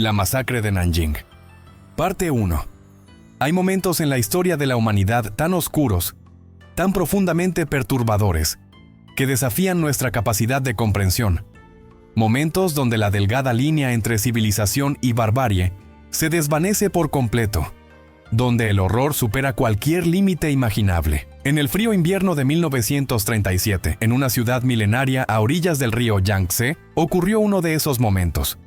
La masacre de Nanjing. Parte 1. Hay momentos en la historia de la humanidad tan oscuros, tan profundamente perturbadores, que desafían nuestra capacidad de comprensión. Momentos donde la delgada línea entre civilización y barbarie se desvanece por completo, donde el horror supera cualquier límite imaginable. En el frío invierno de 1937, en una ciudad milenaria a orillas del río Yangtze, ocurrió uno de esos momentos.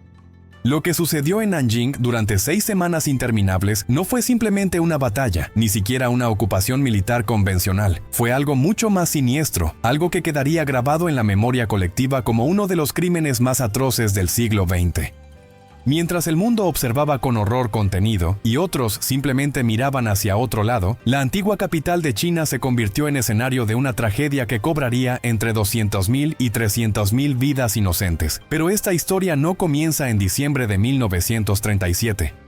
Lo que sucedió en Nanjing durante 6 semanas interminables no fue simplemente una batalla, ni siquiera una ocupación militar convencional. Fue algo mucho más siniestro, algo que quedaría grabado en la memoria colectiva como uno de los crímenes más atroces del siglo XX. Mientras el mundo observaba con horror contenido y otros simplemente miraban hacia otro lado, la antigua capital de China se convirtió en escenario de una tragedia que cobraría entre 200.000 y 300.000 vidas inocentes. Pero esta historia no comienza en diciembre de 1937.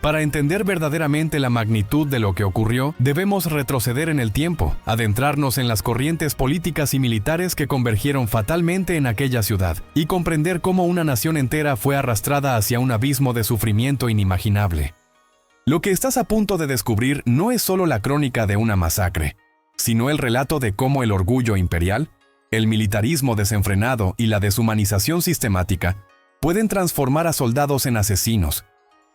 Para entender verdaderamente la magnitud de lo que ocurrió, debemos retroceder en el tiempo, adentrarnos en las corrientes políticas y militares que convergieron fatalmente en aquella ciudad, y comprender cómo una nación entera fue arrastrada hacia un abismo de sufrimiento inimaginable. Lo que estás a punto de descubrir no es solo la crónica de una masacre, sino el relato de cómo el orgullo imperial, el militarismo desenfrenado y la deshumanización sistemática pueden transformar a soldados en asesinos,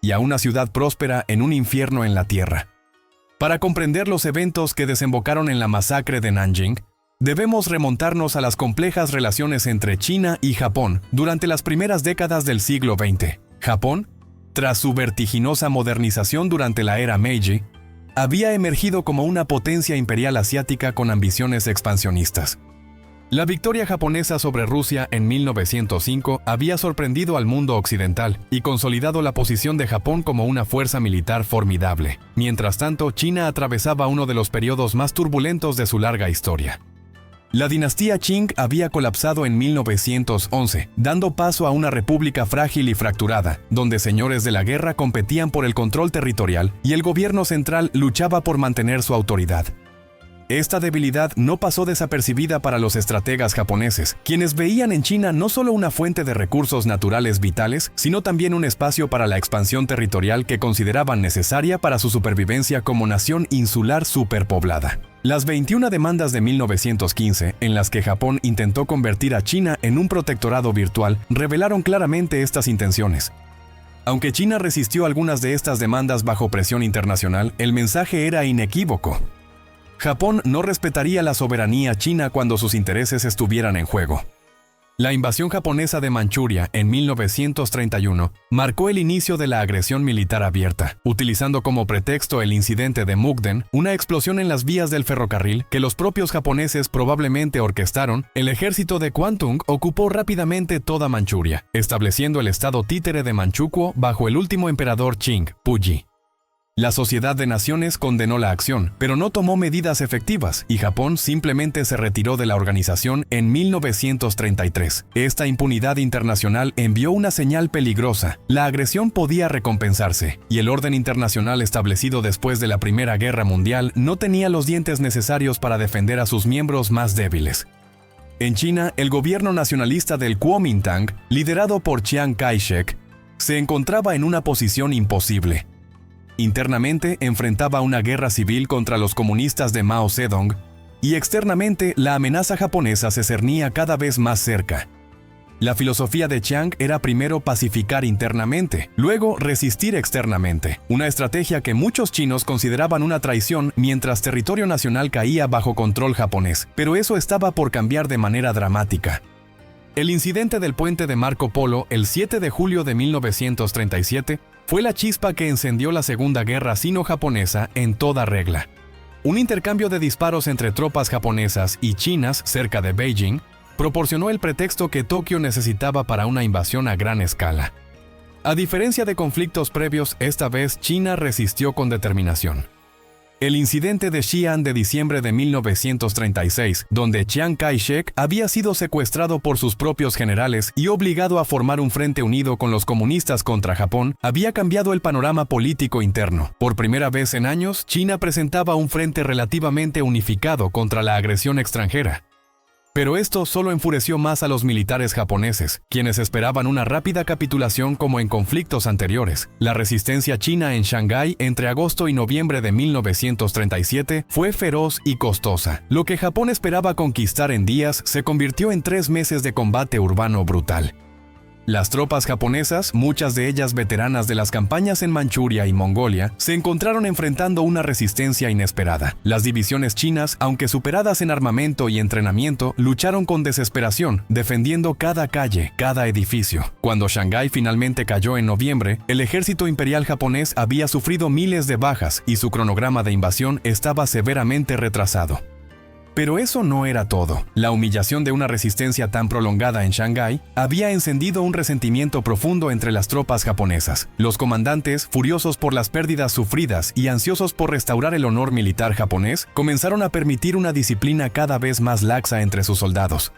y a una ciudad próspera en un infierno en la tierra. Para comprender los eventos que desembocaron en la masacre de Nanjing, debemos remontarnos a las complejas relaciones entre China y Japón durante las primeras décadas del siglo XX. Japón, tras su vertiginosa modernización durante la era Meiji, había emergido como una potencia imperial asiática con ambiciones expansionistas. La victoria japonesa sobre Rusia en 1905 había sorprendido al mundo occidental y consolidado la posición de Japón como una fuerza militar formidable. Mientras tanto, China atravesaba uno de los periodos más turbulentos de su larga historia. La dinastía Qing había colapsado en 1911, dando paso a una república frágil y fracturada, donde señores de la guerra competían por el control territorial y el gobierno central luchaba por mantener su autoridad. Esta debilidad no pasó desapercibida para los estrategas japoneses, quienes veían en China no solo una fuente de recursos naturales vitales, sino también un espacio para la expansión territorial que consideraban necesaria para su supervivencia como nación insular superpoblada. Las 21 demandas de 1915, en las que Japón intentó convertir a China en un protectorado virtual, revelaron claramente estas intenciones. Aunque China resistió algunas de estas demandas bajo presión internacional, el mensaje era inequívoco. Japón no respetaría la soberanía china cuando sus intereses estuvieran en juego. La invasión japonesa de Manchuria en 1931 marcó el inicio de la agresión militar abierta, utilizando como pretexto el incidente de Mukden, una explosión en las vías del ferrocarril que los propios japoneses probablemente orquestaron. El ejército de Kwantung ocupó rápidamente toda Manchuria, estableciendo el estado títere de Manchukuo bajo el último emperador Qing, Puyi. La Sociedad de Naciones condenó la acción, pero no tomó medidas efectivas, y Japón simplemente se retiró de la organización en 1933. Esta impunidad internacional envió una señal peligrosa. La agresión podía recompensarse, y el orden internacional establecido después de la Primera Guerra Mundial no tenía los dientes necesarios para defender a sus miembros más débiles. En China, el gobierno nacionalista del Kuomintang, liderado por Chiang Kai-shek, se encontraba en una posición imposible. Internamente enfrentaba una guerra civil contra los comunistas de Mao Zedong, y externamente la amenaza japonesa se cernía cada vez más cerca. La filosofía de Chiang era primero pacificar internamente, luego resistir externamente, una estrategia que muchos chinos consideraban una traición mientras territorio nacional caía bajo control japonés, pero eso estaba por cambiar de manera dramática. El incidente del puente de Marco Polo el 7 de julio de 1937 fue la chispa que encendió la Segunda Guerra Sino-Japonesa en toda regla. Un intercambio de disparos entre tropas japonesas y chinas cerca de Beijing proporcionó el pretexto que Tokio necesitaba para una invasión a gran escala. A diferencia de conflictos previos, esta vez China resistió con determinación. El incidente de Xi'an de diciembre de 1936, donde Chiang Kai-shek había sido secuestrado por sus propios generales y obligado a formar un frente unido con los comunistas contra Japón, había cambiado el panorama político interno. Por primera vez en años, China presentaba un frente relativamente unificado contra la agresión extranjera. Pero esto solo enfureció más a los militares japoneses, quienes esperaban una rápida capitulación como en conflictos anteriores. La resistencia china en Shanghái entre agosto y noviembre de 1937 fue feroz y costosa. Lo que Japón esperaba conquistar en días se convirtió en 3 meses de combate urbano brutal. Las tropas japonesas, muchas de ellas veteranas de las campañas en Manchuria y Mongolia, se encontraron enfrentando una resistencia inesperada. Las divisiones chinas, aunque superadas en armamento y entrenamiento, lucharon con desesperación, defendiendo cada calle, cada edificio. Cuando Shanghái finalmente cayó en noviembre, el ejército imperial japonés había sufrido miles de bajas y su cronograma de invasión estaba severamente retrasado. Pero eso no era todo. La humillación de una resistencia tan prolongada en Shanghái había encendido un resentimiento profundo entre las tropas japonesas. Los comandantes, furiosos por las pérdidas sufridas y ansiosos por restaurar el honor militar japonés, comenzaron a permitir una disciplina cada vez más laxa entre sus soldados.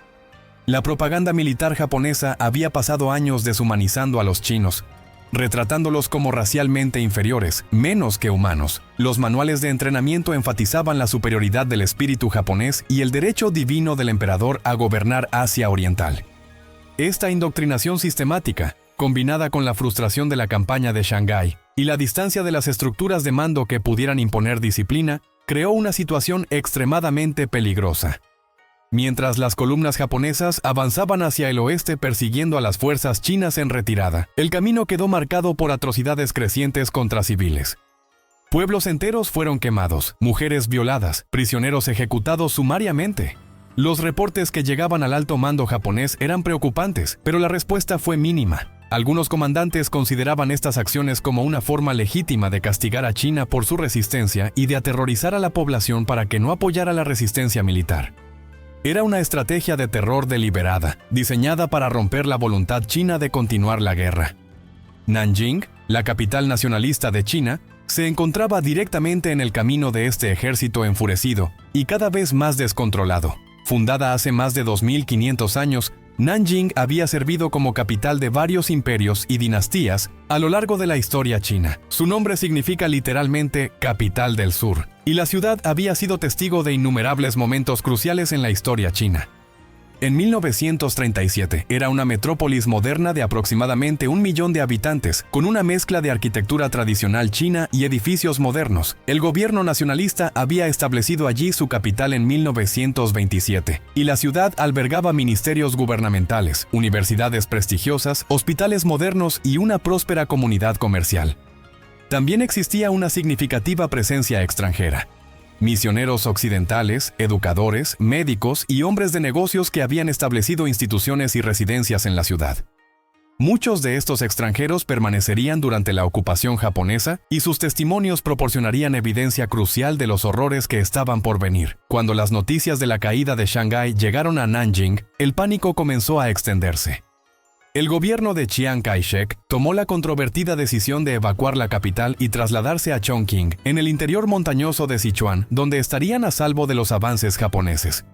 La propaganda militar japonesa había pasado años deshumanizando a los chinos, retratándolos como racialmente inferiores, menos que humanos. Los manuales de entrenamiento enfatizaban la superioridad del espíritu japonés y el derecho divino del emperador a gobernar Asia Oriental. Esta indoctrinación sistemática, combinada con la frustración de la campaña de Shanghái y la distancia de las estructuras de mando que pudieran imponer disciplina, creó una situación extremadamente peligrosa. Mientras las columnas japonesas avanzaban hacia el oeste persiguiendo a las fuerzas chinas en retirada, el camino quedó marcado por atrocidades crecientes contra civiles. Pueblos enteros fueron quemados, mujeres violadas, prisioneros ejecutados sumariamente. Los reportes que llegaban al alto mando japonés eran preocupantes, pero la respuesta fue mínima. Algunos comandantes consideraban estas acciones como una forma legítima de castigar a China por su resistencia y de aterrorizar a la población para que no apoyara la resistencia militar. Era una estrategia de terror deliberada, diseñada para romper la voluntad china de continuar la guerra. Nanjing, la capital nacionalista de China, se encontraba directamente en el camino de este ejército enfurecido y cada vez más descontrolado. Fundada hace más de 2500 años, Nanjing había servido como capital de varios imperios y dinastías a lo largo de la historia china. Su nombre significa literalmente «capital del sur», y la ciudad había sido testigo de innumerables momentos cruciales en la historia china. En 1937 era una metrópolis moderna de aproximadamente 1 millón de habitantes, con una mezcla de arquitectura tradicional china y edificios modernos. El gobierno nacionalista había establecido allí su capital en 1927, y la ciudad albergaba ministerios gubernamentales, universidades prestigiosas, hospitales modernos y una próspera comunidad comercial. También existía una significativa presencia extranjera. Misioneros occidentales, educadores, médicos y hombres de negocios que habían establecido instituciones y residencias en la ciudad. Muchos de estos extranjeros permanecerían durante la ocupación japonesa y sus testimonios proporcionarían evidencia crucial de los horrores que estaban por venir. Cuando las noticias de la caída de Shanghái llegaron a Nanjing, el pánico comenzó a extenderse. El gobierno de Chiang Kai-shek tomó la controvertida decisión de evacuar la capital y trasladarse a Chongqing, en el interior montañoso de Sichuan, donde estarían a salvo de los avances japoneses.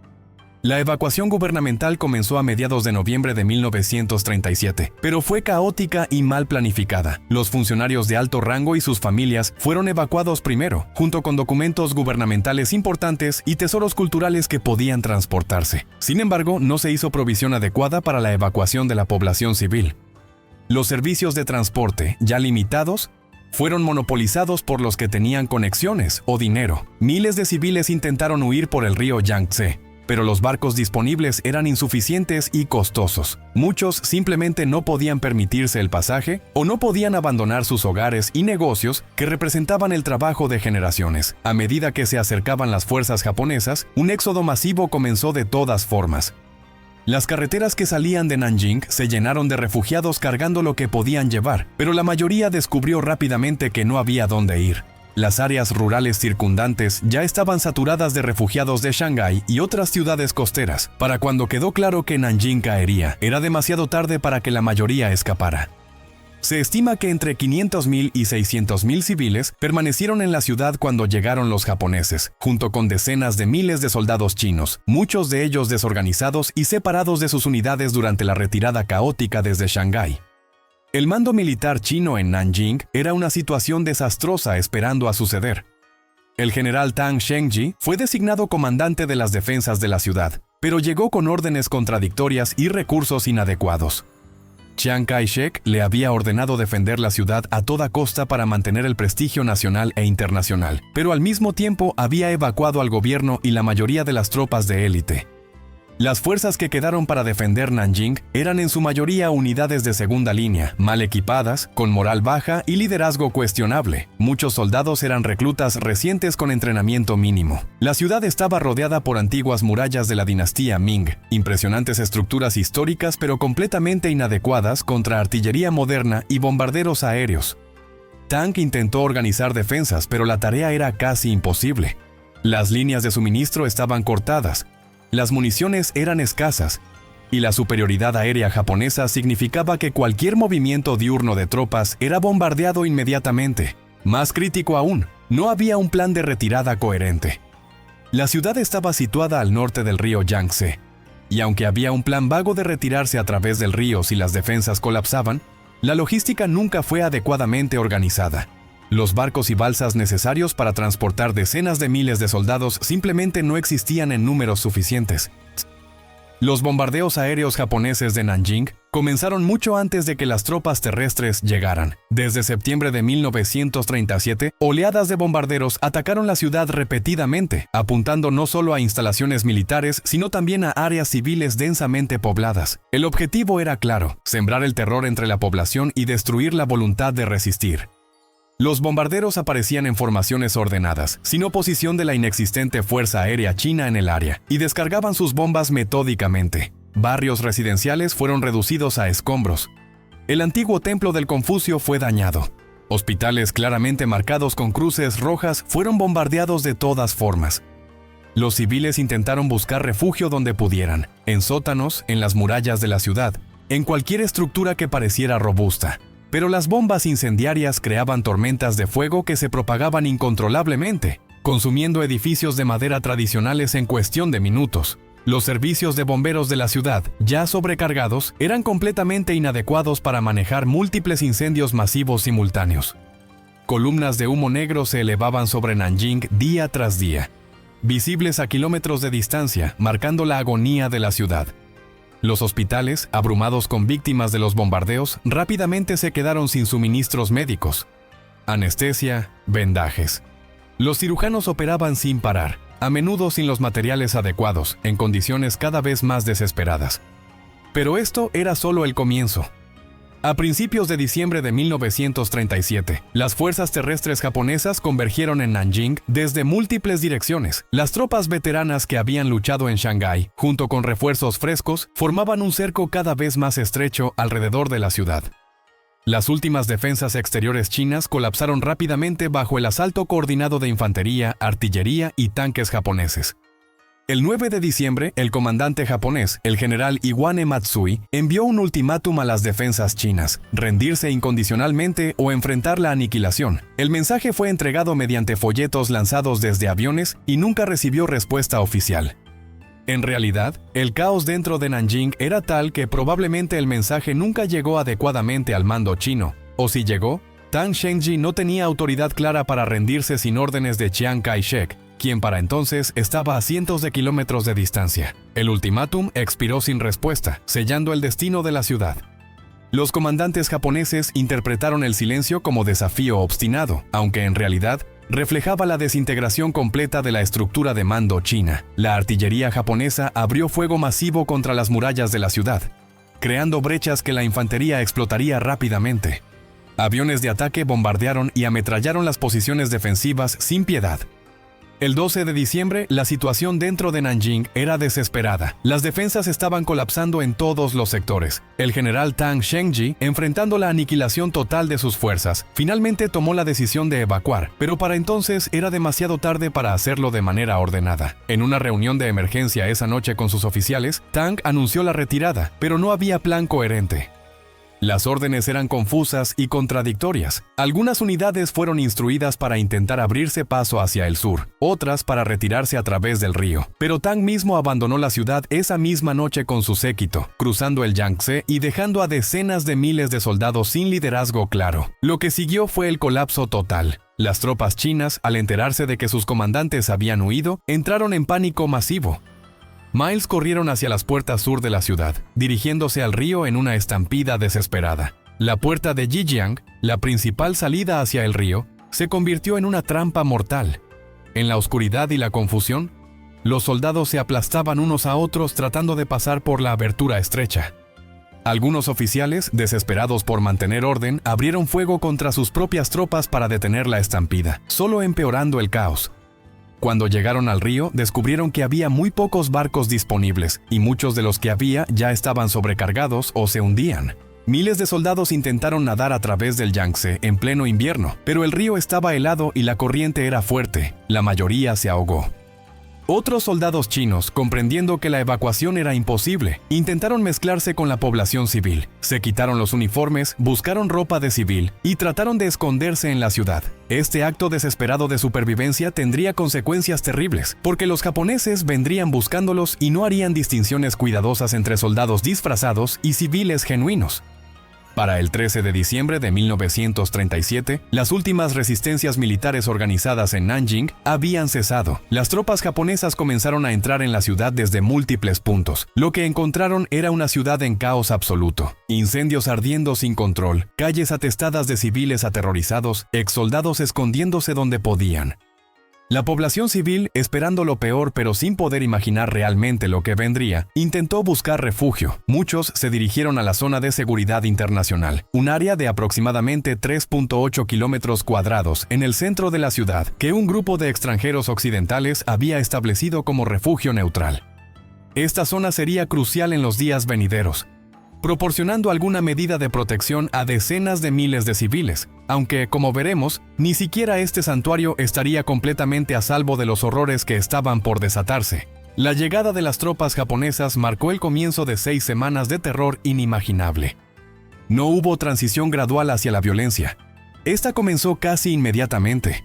La evacuación gubernamental comenzó a mediados de noviembre de 1937, pero fue caótica y mal planificada. Los funcionarios de alto rango y sus familias fueron evacuados primero, junto con documentos gubernamentales importantes y tesoros culturales que podían transportarse. Sin embargo, no se hizo provisión adecuada para la evacuación de la población civil. Los servicios de transporte, ya limitados, fueron monopolizados por los que tenían conexiones o dinero. Miles de civiles intentaron huir por el río Yangtze, pero los barcos disponibles eran insuficientes y costosos. Muchos simplemente no podían permitirse el pasaje o no podían abandonar sus hogares y negocios que representaban el trabajo de generaciones. A medida que se acercaban las fuerzas japonesas, un éxodo masivo comenzó de todas formas. Las carreteras que salían de Nanjing se llenaron de refugiados cargando lo que podían llevar, pero la mayoría descubrió rápidamente que no había dónde ir. Las áreas rurales circundantes ya estaban saturadas de refugiados de Shanghái y otras ciudades costeras. Para cuando quedó claro que Nanjing caería, era demasiado tarde para que la mayoría escapara. Se estima que entre 500.000 y 600.000 civiles permanecieron en la ciudad cuando llegaron los japoneses, junto con decenas de miles de soldados chinos, muchos de ellos desorganizados y separados de sus unidades durante la retirada caótica desde Shanghái. El mando militar chino en Nanjing era una situación desastrosa esperando a suceder. El general Tang Shengji fue designado comandante de las defensas de la ciudad, pero llegó con órdenes contradictorias y recursos inadecuados. Chiang Kai-shek le había ordenado defender la ciudad a toda costa para mantener el prestigio nacional e internacional, pero al mismo tiempo había evacuado al gobierno y la mayoría de las tropas de élite. Las fuerzas que quedaron para defender Nanjing eran en su mayoría unidades de segunda línea, mal equipadas, con moral baja y liderazgo cuestionable. Muchos soldados eran reclutas recientes con entrenamiento mínimo. La ciudad estaba rodeada por antiguas murallas de la dinastía Ming, impresionantes estructuras históricas pero completamente inadecuadas contra artillería moderna y bombarderos aéreos. Tang intentó organizar defensas, pero la tarea era casi imposible. Las líneas de suministro estaban cortadas, las municiones eran escasas, y la superioridad aérea japonesa significaba que cualquier movimiento diurno de tropas era bombardeado inmediatamente. Más crítico aún, no había un plan de retirada coherente. La ciudad estaba situada al norte del río Yangtze, y aunque había un plan vago de retirarse a través del río si las defensas colapsaban, la logística nunca fue adecuadamente organizada. Los barcos y balsas necesarios para transportar decenas de miles de soldados simplemente no existían en números suficientes. Los bombardeos aéreos japoneses de Nanjing comenzaron mucho antes de que las tropas terrestres llegaran. Desde septiembre de 1937, oleadas de bombarderos atacaron la ciudad repetidamente, apuntando no solo a instalaciones militares, sino también a áreas civiles densamente pobladas. El objetivo era claro: sembrar el terror entre la población y destruir la voluntad de resistir. Los bombarderos aparecían en formaciones ordenadas, sin oposición de la inexistente fuerza aérea china en el área, y descargaban sus bombas metódicamente. Barrios residenciales fueron reducidos a escombros. El antiguo templo del Confucio fue dañado. Hospitales claramente marcados con cruces rojas fueron bombardeados de todas formas. Los civiles intentaron buscar refugio donde pudieran, en sótanos, en las murallas de la ciudad, en cualquier estructura que pareciera robusta. Pero las bombas incendiarias creaban tormentas de fuego que se propagaban incontrolablemente, consumiendo edificios de madera tradicionales en cuestión de minutos. Los servicios de bomberos de la ciudad, ya sobrecargados, eran completamente inadecuados para manejar múltiples incendios masivos simultáneos. Columnas de humo negro se elevaban sobre Nanjing día tras día, visibles a kilómetros de distancia, marcando la agonía de la ciudad. Los hospitales, abrumados con víctimas de los bombardeos, rápidamente se quedaron sin suministros médicos, anestesia, vendajes. Los cirujanos operaban sin parar, a menudo sin los materiales adecuados, en condiciones cada vez más desesperadas. Pero esto era solo el comienzo. A principios de diciembre de 1937, las fuerzas terrestres japonesas convergieron en Nanjing desde múltiples direcciones. Las tropas veteranas que habían luchado en Shanghái, junto con refuerzos frescos, formaban un cerco cada vez más estrecho alrededor de la ciudad. Las últimas defensas exteriores chinas colapsaron rápidamente bajo el asalto coordinado de infantería, artillería y tanques japoneses. El 9 de diciembre, el comandante japonés, el general Iwane Matsui, envió un ultimátum a las defensas chinas: rendirse incondicionalmente o enfrentar la aniquilación. El mensaje fue entregado mediante folletos lanzados desde aviones y nunca recibió respuesta oficial. En realidad, el caos dentro de Nanjing era tal que probablemente el mensaje nunca llegó adecuadamente al mando chino, o si llegó, Tang Shengji no tenía autoridad clara para rendirse sin órdenes de Chiang Kai-shek, quien para entonces estaba a cientos de kilómetros de distancia. El ultimátum expiró sin respuesta, sellando el destino de la ciudad. Los comandantes japoneses interpretaron el silencio como desafío obstinado, aunque en realidad reflejaba la desintegración completa de la estructura de mando china. La artillería japonesa abrió fuego masivo contra las murallas de la ciudad, creando brechas que la infantería explotaría rápidamente. Aviones de ataque bombardearon y ametrallaron las posiciones defensivas sin piedad. El 12 de diciembre, la situación dentro de Nanjing era desesperada. Las defensas estaban colapsando en todos los sectores. El general Tang Shengji, enfrentando la aniquilación total de sus fuerzas, finalmente tomó la decisión de evacuar, pero para entonces era demasiado tarde para hacerlo de manera ordenada. En una reunión de emergencia esa noche con sus oficiales, Tang anunció la retirada, pero no había plan coherente. Las órdenes eran confusas y contradictorias. Algunas unidades fueron instruidas para intentar abrirse paso hacia el sur, otras para retirarse a través del río. Pero Tang mismo abandonó la ciudad esa misma noche con su séquito, cruzando el Yangtze y dejando a decenas de miles de soldados sin liderazgo claro. Lo que siguió fue el colapso total. Las tropas chinas, al enterarse de que sus comandantes habían huido, entraron en pánico masivo. Miles corrieron hacia las puertas sur de la ciudad, dirigiéndose al río en una estampida desesperada. La puerta de Jijiang, la principal salida hacia el río, se convirtió en una trampa mortal. En la oscuridad y la confusión, los soldados se aplastaban unos a otros tratando de pasar por la abertura estrecha. Algunos oficiales, desesperados por mantener orden, abrieron fuego contra sus propias tropas para detener la estampida, solo empeorando el caos. Cuando llegaron al río, descubrieron que había muy pocos barcos disponibles, y muchos de los que había ya estaban sobrecargados o se hundían. Miles de soldados intentaron nadar a través del Yangtze en pleno invierno, pero el río estaba helado y la corriente era fuerte. La mayoría se ahogó. Otros soldados chinos, comprendiendo que la evacuación era imposible, intentaron mezclarse con la población civil. Se quitaron los uniformes, buscaron ropa de civil y trataron de esconderse en la ciudad. Este acto desesperado de supervivencia tendría consecuencias terribles, porque los japoneses vendrían buscándolos y no harían distinciones cuidadosas entre soldados disfrazados y civiles genuinos. Para el 13 de diciembre de 1937, las últimas resistencias militares organizadas en Nanjing habían cesado. Las tropas japonesas comenzaron a entrar en la ciudad desde múltiples puntos. Lo que encontraron era una ciudad en caos absoluto. Incendios ardiendo sin control, calles atestadas de civiles aterrorizados, exsoldados escondiéndose donde podían. La población civil, esperando lo peor pero sin poder imaginar realmente lo que vendría, intentó buscar refugio. Muchos se dirigieron a la zona de seguridad internacional, un área de aproximadamente 3.8 kilómetros cuadrados en el centro de la ciudad, que un grupo de extranjeros occidentales había establecido como refugio neutral. Esta zona sería crucial en los días venideros, proporcionando alguna medida de protección a decenas de miles de civiles, aunque, como veremos, ni siquiera este santuario estaría completamente a salvo de los horrores que estaban por desatarse. La llegada de las tropas japonesas marcó el comienzo de 6 semanas de terror inimaginable. No hubo transición gradual hacia la violencia. Esta comenzó casi inmediatamente.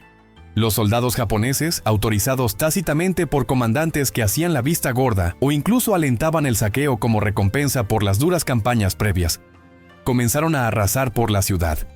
Los soldados japoneses, autorizados tácitamente por comandantes que hacían la vista gorda o incluso alentaban el saqueo como recompensa por las duras campañas previas, comenzaron a arrasar por la ciudad.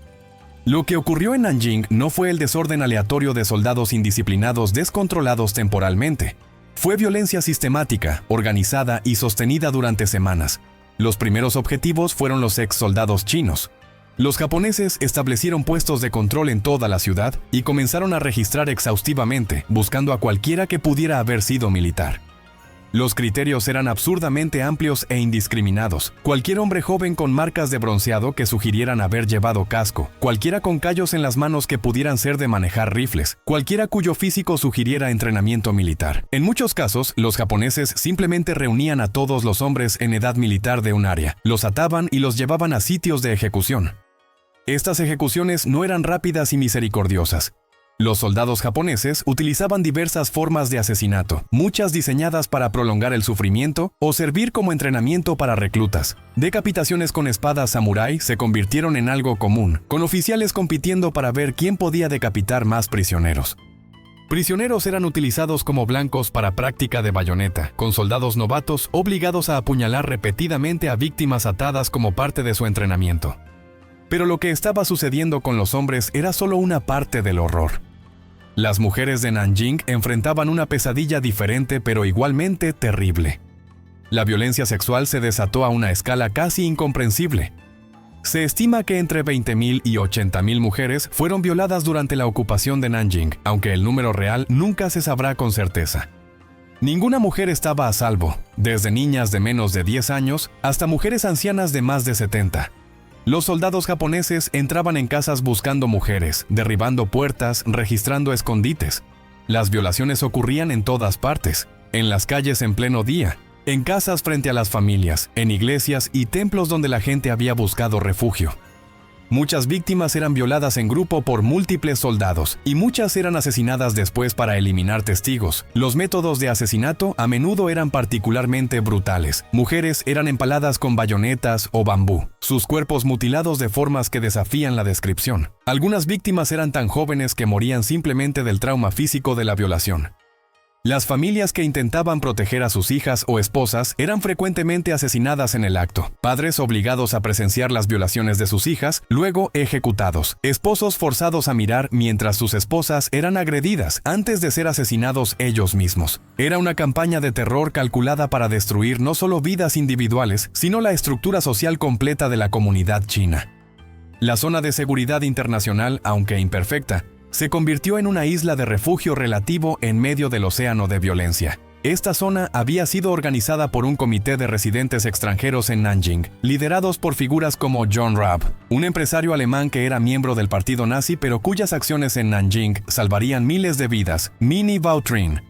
Lo que ocurrió en Nanjing no fue el desorden aleatorio de soldados indisciplinados descontrolados temporalmente. Fue violencia sistemática, organizada y sostenida durante semanas. Los primeros objetivos fueron los ex soldados chinos. Los japoneses establecieron puestos de control en toda la ciudad y comenzaron a registrar exhaustivamente, buscando a cualquiera que pudiera haber sido militar. Los criterios eran absurdamente amplios e indiscriminados. Cualquier hombre joven con marcas de bronceado que sugirieran haber llevado casco, cualquiera con callos en las manos que pudieran ser de manejar rifles, cualquiera cuyo físico sugiriera entrenamiento militar. En muchos casos, los japoneses simplemente reunían a todos los hombres en edad militar de un área, los ataban y los llevaban a sitios de ejecución. Estas ejecuciones no eran rápidas y misericordiosas. Los soldados japoneses utilizaban diversas formas de asesinato, muchas diseñadas para prolongar el sufrimiento o servir como entrenamiento para reclutas. Decapitaciones con espadas samurái se convirtieron en algo común, con oficiales compitiendo para ver quién podía decapitar más prisioneros. Prisioneros eran utilizados como blancos para práctica de bayoneta, con soldados novatos obligados a apuñalar repetidamente a víctimas atadas como parte de su entrenamiento. Pero lo que estaba sucediendo con los hombres era solo una parte del horror. Las mujeres de Nanjing enfrentaban una pesadilla diferente pero igualmente terrible. La violencia sexual se desató a una escala casi incomprensible. Se estima que entre 20.000 y 80.000 mujeres fueron violadas durante la ocupación de Nanjing, aunque el número real nunca se sabrá con certeza. Ninguna mujer estaba a salvo, desde niñas de menos de 10 años hasta mujeres ancianas de más de 70. Los soldados japoneses entraban en casas buscando mujeres, derribando puertas, registrando escondites. Las violaciones ocurrían en todas partes, en las calles en pleno día, en casas frente a las familias, en iglesias y templos donde la gente había buscado refugio. Muchas víctimas eran violadas en grupo por múltiples soldados, y muchas eran asesinadas después para eliminar testigos. Los métodos de asesinato a menudo eran particularmente brutales. Mujeres eran empaladas con bayonetas o bambú, sus cuerpos mutilados de formas que desafían la descripción. Algunas víctimas eran tan jóvenes que morían simplemente del trauma físico de la violación. Las familias que intentaban proteger a sus hijas o esposas eran frecuentemente asesinadas en el acto, padres obligados a presenciar las violaciones de sus hijas, luego ejecutados, esposos forzados a mirar mientras sus esposas eran agredidas antes de ser asesinados ellos mismos. Era una campaña de terror calculada para destruir no solo vidas individuales, sino la estructura social completa de la comunidad china. La zona de seguridad internacional, aunque imperfecta, se convirtió en una isla de refugio relativo en medio del océano de violencia. Esta zona había sido organizada por un comité de residentes extranjeros en Nanjing, liderados por figuras como John Raab, un empresario alemán que era miembro del partido nazi pero cuyas acciones en Nanjing salvarían miles de vidas, Minnie Vautrin,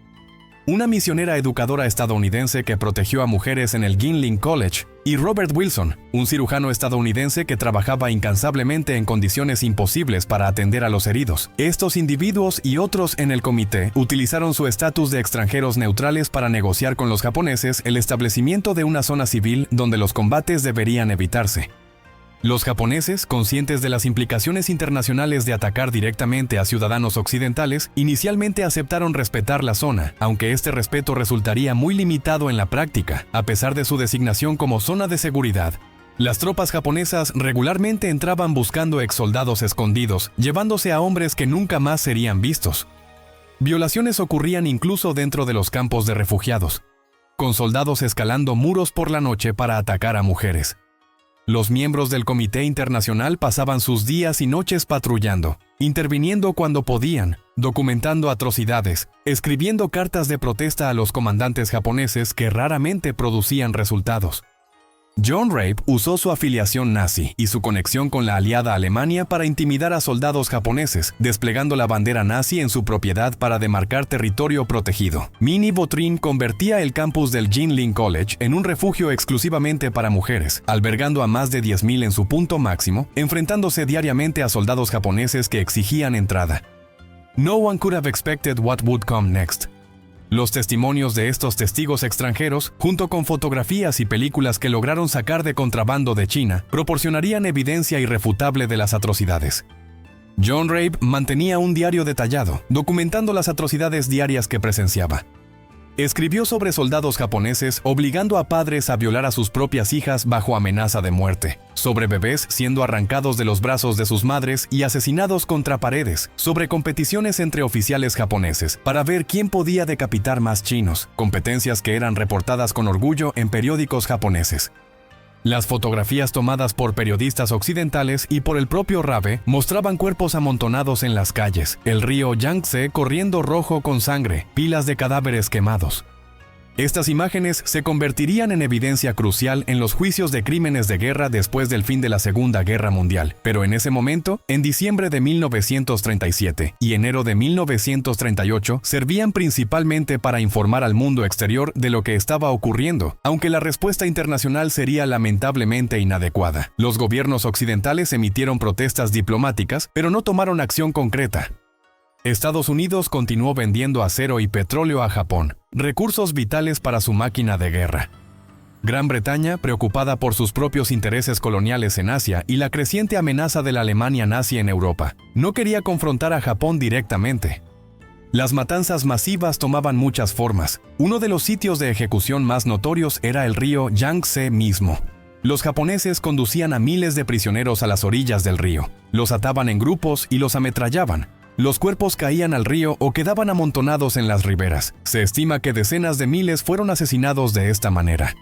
una misionera educadora estadounidense que protegió a mujeres en el Jinling College, y Robert Wilson, un cirujano estadounidense que trabajaba incansablemente en condiciones imposibles para atender a los heridos. Estos individuos y otros en el comité utilizaron su estatus de extranjeros neutrales para negociar con los japoneses el establecimiento de una zona civil donde los combates deberían evitarse. Los japoneses, conscientes de las implicaciones internacionales de atacar directamente a ciudadanos occidentales, inicialmente aceptaron respetar la zona, aunque este respeto resultaría muy limitado en la práctica, a pesar de su designación como zona de seguridad. Las tropas japonesas regularmente entraban buscando exsoldados escondidos, llevándose a hombres que nunca más serían vistos. Violaciones ocurrían incluso dentro de los campos de refugiados, con soldados escalando muros por la noche para atacar a mujeres. Los miembros del Comité Internacional pasaban sus días y noches patrullando, interviniendo cuando podían, documentando atrocidades, escribiendo cartas de protesta a los comandantes japoneses que raramente producían resultados. John Raab usó su afiliación nazi y su conexión con la aliada Alemania para intimidar a soldados japoneses, desplegando la bandera nazi en su propiedad para demarcar territorio protegido. Minnie Vautrin convertía el campus del Jinling College en un refugio exclusivamente para mujeres, albergando a más de 10,000 en su punto máximo, enfrentándose diariamente a soldados japoneses que exigían entrada. No one could have expected what would come next. Los testimonios de estos testigos extranjeros, junto con fotografías y películas que lograron sacar de contrabando de China, proporcionarían evidencia irrefutable de las atrocidades. John Raab mantenía un diario detallado, documentando las atrocidades diarias que presenciaba. Escribió sobre soldados japoneses obligando a padres a violar a sus propias hijas bajo amenaza de muerte, sobre bebés siendo arrancados de los brazos de sus madres y asesinados contra paredes, sobre competiciones entre oficiales japoneses para ver quién podía decapitar más chinos, competencias que eran reportadas con orgullo en periódicos japoneses. Las fotografías tomadas por periodistas occidentales y por el propio Raab mostraban cuerpos amontonados en las calles, el río Yangtze corriendo rojo con sangre, pilas de cadáveres quemados. Estas imágenes se convertirían en evidencia crucial en los juicios de crímenes de guerra después del fin de la Segunda Guerra Mundial, pero en ese momento, en diciembre de 1937 y enero de 1938, servían principalmente para informar al mundo exterior de lo que estaba ocurriendo, aunque la respuesta internacional sería lamentablemente inadecuada. Los gobiernos occidentales emitieron protestas diplomáticas, pero no tomaron acción concreta. Estados Unidos continuó vendiendo acero y petróleo a Japón, recursos vitales para su máquina de guerra. Gran Bretaña, preocupada por sus propios intereses coloniales en Asia y la creciente amenaza de la Alemania nazi en Europa, no quería confrontar a Japón directamente. Las matanzas masivas tomaban muchas formas. Uno de los sitios de ejecución más notorios era el río Yangtze mismo. Los japoneses conducían a miles de prisioneros a las orillas del río, los ataban en grupos y los ametrallaban. Los cuerpos caían al río o quedaban amontonados en las riberas. Se estima que decenas de miles fueron asesinados de esta manera.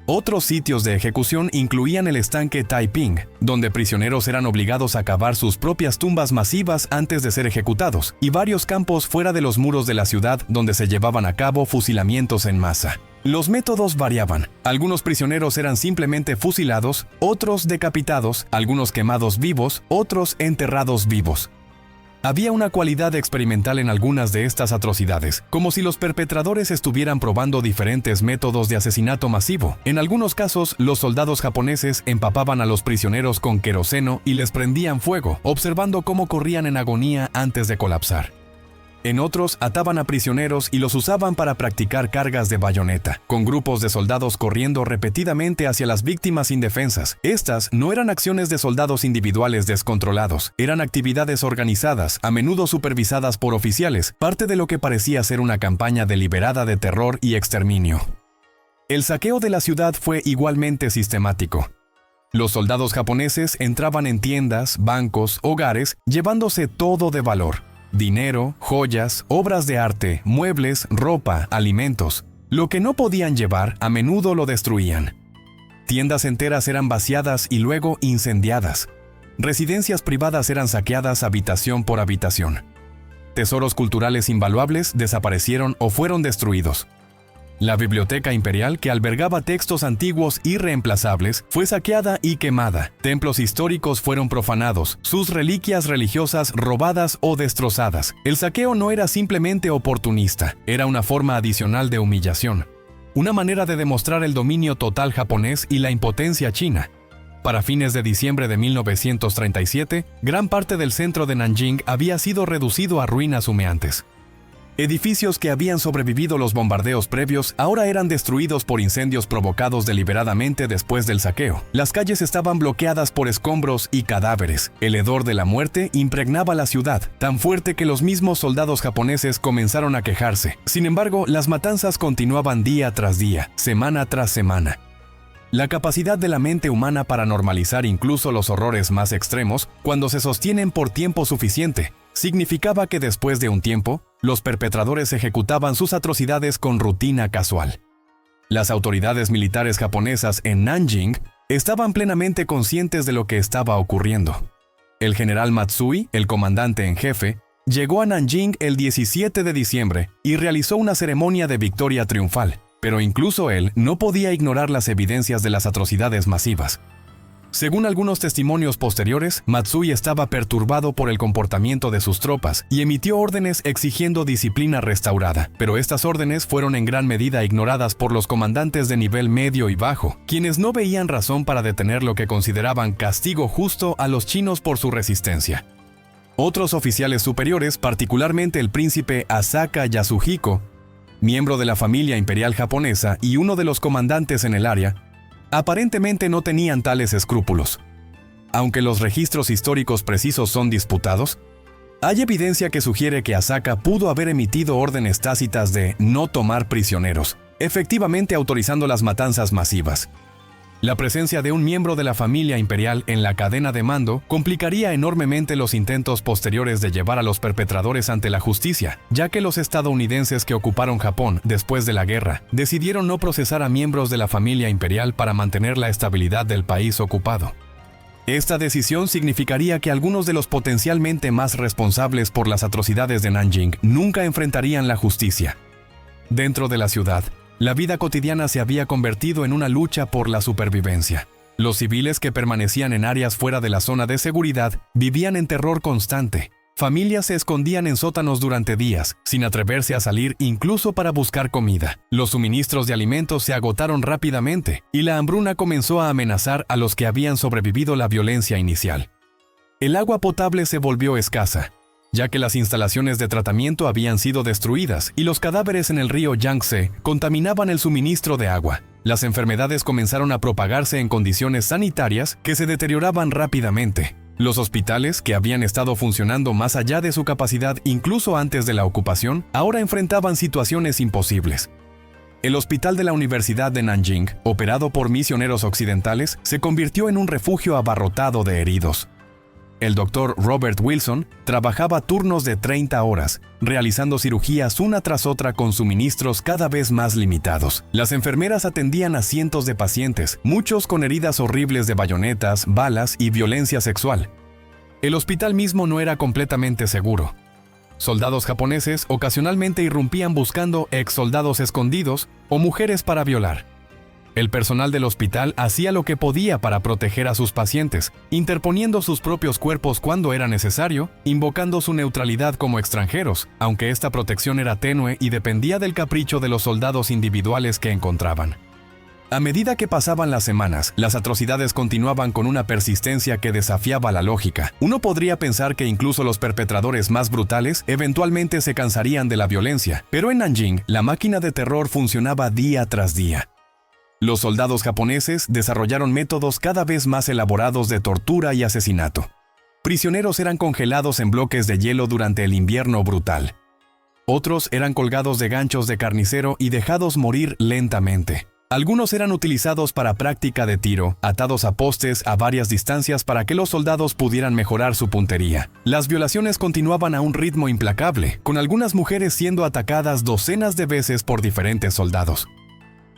Otros sitios de ejecución incluían el estanque Taiping, donde prisioneros eran obligados a cavar sus propias tumbas masivas antes de ser ejecutados, y varios campos fuera de los muros de la ciudad donde se llevaban a cabo fusilamientos en masa. Los métodos variaban. Algunos prisioneros eran simplemente fusilados, otros decapitados, algunos quemados vivos, otros enterrados vivos. Había una cualidad experimental en algunas de estas atrocidades, como si los perpetradores estuvieran probando diferentes métodos de asesinato masivo. En algunos casos, los soldados japoneses empapaban a los prisioneros con queroseno y les prendían fuego, observando cómo corrían en agonía antes de colapsar. En otros, ataban a prisioneros y los usaban para practicar cargas de bayoneta, con grupos de soldados corriendo repetidamente hacia las víctimas indefensas. Estas no eran acciones de soldados individuales descontrolados, eran actividades organizadas, a menudo supervisadas por oficiales, parte de lo que parecía ser una campaña deliberada de terror y exterminio. El saqueo de la ciudad fue igualmente sistemático. Los soldados japoneses entraban en tiendas, bancos, hogares, llevándose todo de valor. Dinero, joyas, obras de arte, muebles, ropa, alimentos. Lo que no podían llevar, a menudo lo destruían. Tiendas enteras eran vaciadas y luego incendiadas. Residencias privadas eran saqueadas habitación por habitación. Tesoros culturales invaluables desaparecieron o fueron destruidos. La biblioteca imperial, que albergaba textos antiguos irreemplazables, fue saqueada y quemada. Templos históricos fueron profanados, sus reliquias religiosas robadas o destrozadas. El saqueo no era simplemente oportunista, era una forma adicional de humillación. Una manera de demostrar el dominio total japonés y la impotencia china. Para fines de diciembre de 1937, gran parte del centro de Nanjing había sido reducido a ruinas humeantes. Edificios que habían sobrevivido los bombardeos previos ahora eran destruidos por incendios provocados deliberadamente después del saqueo. Las calles estaban bloqueadas por escombros y cadáveres. El hedor de la muerte impregnaba la ciudad, tan fuerte que los mismos soldados japoneses comenzaron a quejarse. Sin embargo, las matanzas continuaban día tras día, semana tras semana. La capacidad de la mente humana para normalizar incluso los horrores más extremos, cuando se sostienen por tiempo suficiente, significaba que después de un tiempo, los perpetradores ejecutaban sus atrocidades con rutina casual. Las autoridades militares japonesas en Nanjing estaban plenamente conscientes de lo que estaba ocurriendo. El general Matsui, el comandante en jefe, llegó a Nanjing el 17 de diciembre y realizó una ceremonia de victoria triunfal, pero incluso él no podía ignorar las evidencias de las atrocidades masivas. Según algunos testimonios posteriores, Matsui estaba perturbado por el comportamiento de sus tropas y emitió órdenes exigiendo disciplina restaurada, pero estas órdenes fueron en gran medida ignoradas por los comandantes de nivel medio y bajo, quienes no veían razón para detener lo que consideraban castigo justo a los chinos por su resistencia. Otros oficiales superiores, particularmente el príncipe Asaka Yasuhiko, miembro de la familia imperial japonesa y uno de los comandantes en el área, aparentemente no tenían tales escrúpulos. Aunque los registros históricos precisos son disputados, hay evidencia que sugiere que Asaka pudo haber emitido órdenes tácitas de no tomar prisioneros, efectivamente autorizando las matanzas masivas. La presencia de un miembro de la familia imperial en la cadena de mando complicaría enormemente los intentos posteriores de llevar a los perpetradores ante la justicia, ya que los estadounidenses que ocuparon Japón después de la guerra decidieron no procesar a miembros de la familia imperial para mantener la estabilidad del país ocupado. Esta decisión significaría que algunos de los potencialmente más responsables por las atrocidades de Nanjing nunca enfrentarían la justicia. Dentro de la ciudad, la vida cotidiana se había convertido en una lucha por la supervivencia. Los civiles que permanecían en áreas fuera de la zona de seguridad vivían en terror constante. Familias se escondían en sótanos durante días, sin atreverse a salir incluso para buscar comida. Los suministros de alimentos se agotaron rápidamente y la hambruna comenzó a amenazar a los que habían sobrevivido la violencia inicial. El agua potable se volvió escasa, ya que las instalaciones de tratamiento habían sido destruidas y los cadáveres en el río Yangtze contaminaban el suministro de agua. Las enfermedades comenzaron a propagarse en condiciones sanitarias que se deterioraban rápidamente. Los hospitales, que habían estado funcionando más allá de su capacidad incluso antes de la ocupación, ahora enfrentaban situaciones imposibles. El hospital de la Universidad de Nanjing, operado por misioneros occidentales, se convirtió en un refugio abarrotado de heridos. El doctor Robert Wilson trabajaba turnos de 30 horas, realizando cirugías una tras otra con suministros cada vez más limitados. Las enfermeras atendían a cientos de pacientes, muchos con heridas horribles de bayonetas, balas y violencia sexual. El hospital mismo no era completamente seguro. Soldados japoneses ocasionalmente irrumpían buscando ex-soldados escondidos o mujeres para violar. El personal del hospital hacía lo que podía para proteger a sus pacientes, interponiendo sus propios cuerpos cuando era necesario, invocando su neutralidad como extranjeros, aunque esta protección era tenue y dependía del capricho de los soldados individuales que encontraban. A medida que pasaban las semanas, las atrocidades continuaban con una persistencia que desafiaba la lógica. Uno podría pensar que incluso los perpetradores más brutales eventualmente se cansarían de la violencia, pero en Nanjing, la máquina de terror funcionaba día tras día. Los soldados japoneses desarrollaron métodos cada vez más elaborados de tortura y asesinato. Prisioneros eran congelados en bloques de hielo durante el invierno brutal. Otros eran colgados de ganchos de carnicero y dejados morir lentamente. Algunos eran utilizados para práctica de tiro, atados a postes a varias distancias para que los soldados pudieran mejorar su puntería. Las violaciones continuaban a un ritmo implacable, con algunas mujeres siendo atacadas docenas de veces por diferentes soldados.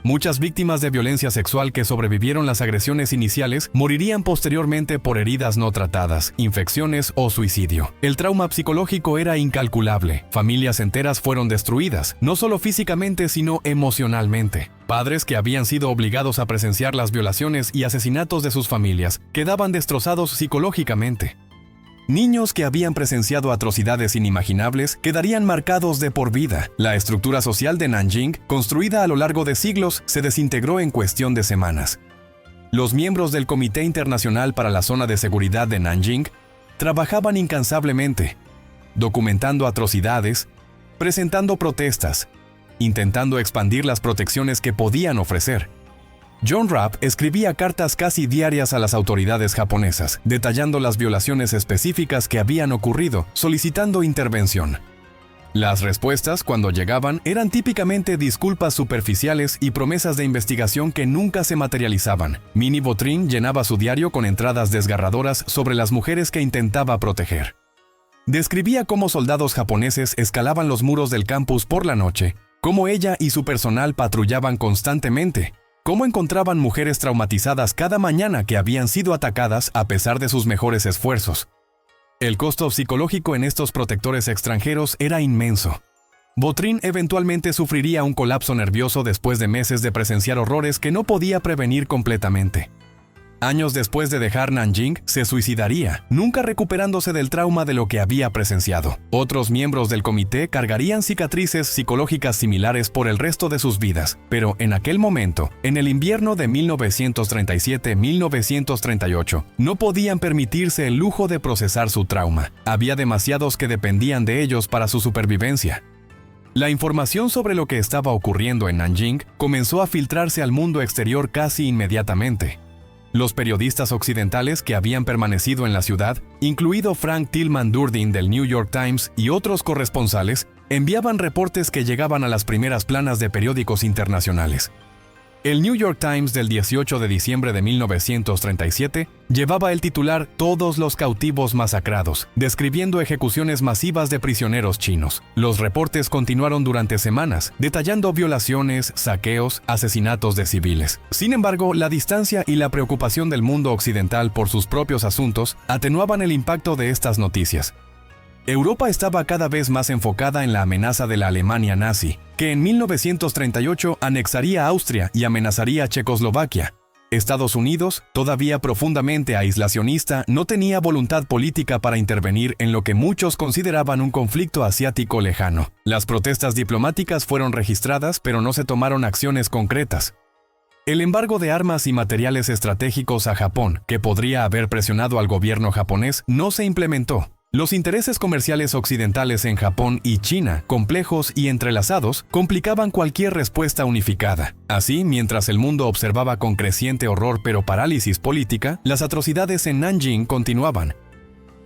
Muchas víctimas de violencia sexual que sobrevivieron las agresiones iniciales morirían posteriormente por heridas no tratadas, infecciones o suicidio. El trauma psicológico era incalculable. Familias enteras fueron destruidas, no solo físicamente sino emocionalmente. Padres que habían sido obligados a presenciar las violaciones y asesinatos de sus familias quedaban destrozados psicológicamente. Niños que habían presenciado atrocidades inimaginables quedarían marcados de por vida. La estructura social de Nanjing, construida a lo largo de siglos, se desintegró en cuestión de semanas. Los miembros del Comité Internacional para la Zona de Seguridad de Nanjing trabajaban incansablemente, documentando atrocidades, presentando protestas, intentando expandir las protecciones que podían ofrecer. John Rapp escribía cartas casi diarias a las autoridades japonesas, detallando las violaciones específicas que habían ocurrido, solicitando intervención. Las respuestas, cuando llegaban, eran típicamente disculpas superficiales y promesas de investigación que nunca se materializaban. Minnie Botrin llenaba su diario con entradas desgarradoras sobre las mujeres que intentaba proteger. Describía cómo soldados japoneses escalaban los muros del campus por la noche, cómo ella y su personal patrullaban constantemente, cómo encontraban mujeres traumatizadas cada mañana que habían sido atacadas a pesar de sus mejores esfuerzos. El costo psicológico en estos protectores extranjeros era inmenso. Botrin eventualmente sufriría un colapso nervioso después de meses de presenciar horrores que no podía prevenir completamente. Años después de dejar Nanjing, se suicidaría, nunca recuperándose del trauma de lo que había presenciado. Otros miembros del comité cargarían cicatrices psicológicas similares por el resto de sus vidas, pero en aquel momento, en el invierno de 1937-1938, no podían permitirse el lujo de procesar su trauma. Había demasiados que dependían de ellos para su supervivencia. La información sobre lo que estaba ocurriendo en Nanjing comenzó a filtrarse al mundo exterior casi inmediatamente. Los periodistas occidentales que habían permanecido en la ciudad, incluido Frank Tillman Durden del New York Times y otros corresponsales, enviaban reportes que llegaban a las primeras planas de periódicos internacionales. El New York Times del 18 de diciembre de 1937 llevaba el titular "Todos los cautivos masacrados", describiendo ejecuciones masivas de prisioneros chinos. Los reportes continuaron durante semanas, detallando violaciones, saqueos, asesinatos de civiles. Sin embargo, la distancia y la preocupación del mundo occidental por sus propios asuntos atenuaban el impacto de estas noticias. Europa estaba cada vez más enfocada en la amenaza de la Alemania nazi, que en 1938 anexaría Austria y amenazaría a Checoslovaquia. Estados Unidos, todavía profundamente aislacionista, no tenía voluntad política para intervenir en lo que muchos consideraban un conflicto asiático lejano. Las protestas diplomáticas fueron registradas, pero no se tomaron acciones concretas. El embargo de armas y materiales estratégicos a Japón, que podría haber presionado al gobierno japonés, no se implementó. Los intereses comerciales occidentales en Japón y China, complejos y entrelazados, complicaban cualquier respuesta unificada. Así, mientras el mundo observaba con creciente horror pero parálisis política, las atrocidades en Nanjing continuaban.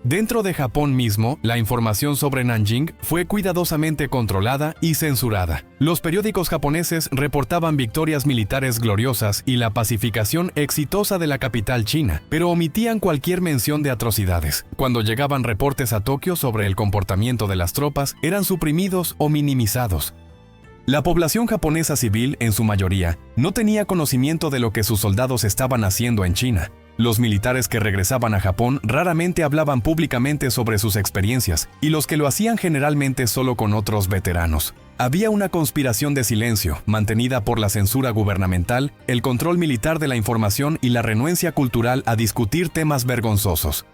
Dentro de Japón mismo, la información sobre Nanjing fue cuidadosamente controlada y censurada. Los periódicos japoneses reportaban victorias militares gloriosas y la pacificación exitosa de la capital china, pero omitían cualquier mención de atrocidades. Cuando llegaban reportes a Tokio sobre el comportamiento de las tropas, eran suprimidos o minimizados. La población japonesa civil, en su mayoría, no tenía conocimiento de lo que sus soldados estaban haciendo en China. Los militares que regresaban a Japón raramente hablaban públicamente sobre sus experiencias, y los que lo hacían generalmente solo con otros veteranos. Había una conspiración de silencio, mantenida por la censura gubernamental, el control militar de la información y la renuencia cultural a discutir temas vergonzosos.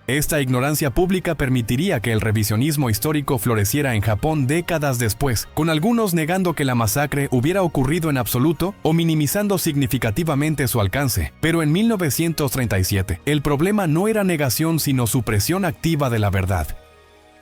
Esta ignorancia pública permitiría que el revisionismo histórico floreciera en Japón décadas después, con algunos negando que la masacre hubiera ocurrido en absoluto o minimizando significativamente su alcance. Pero en 1937, el problema no era negación sino supresión activa de la verdad.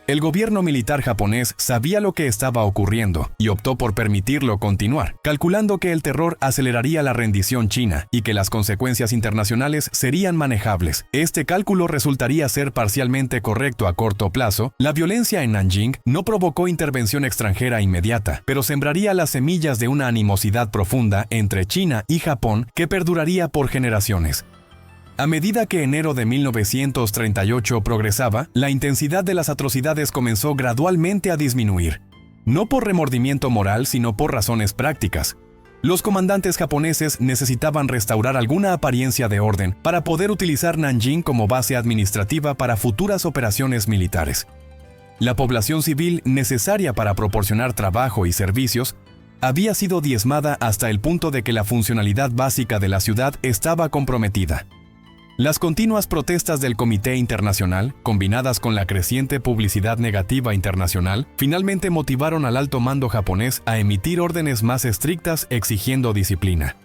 El gobierno militar japonés sabía lo que estaba ocurriendo y optó por permitirlo continuar, calculando que el terror aceleraría la rendición china y que las consecuencias internacionales serían manejables. Este cálculo resultaría ser parcialmente correcto a corto plazo. La violencia en Nanjing no provocó intervención extranjera inmediata, pero sembraría las semillas de una animosidad profunda entre China y Japón que perduraría por generaciones. A medida que enero de 1938 progresaba, la intensidad de las atrocidades comenzó gradualmente a disminuir. No por remordimiento moral, sino por razones prácticas. Los comandantes japoneses necesitaban restaurar alguna apariencia de orden para poder utilizar Nanjing como base administrativa para futuras operaciones militares. La población civil necesaria para proporcionar trabajo y servicios había sido diezmada hasta el punto de que la funcionalidad básica de la ciudad estaba comprometida. Las continuas protestas del Comité Internacional, combinadas con la creciente publicidad negativa internacional, finalmente motivaron al alto mando japonés a emitir órdenes más estrictas exigiendo disciplina.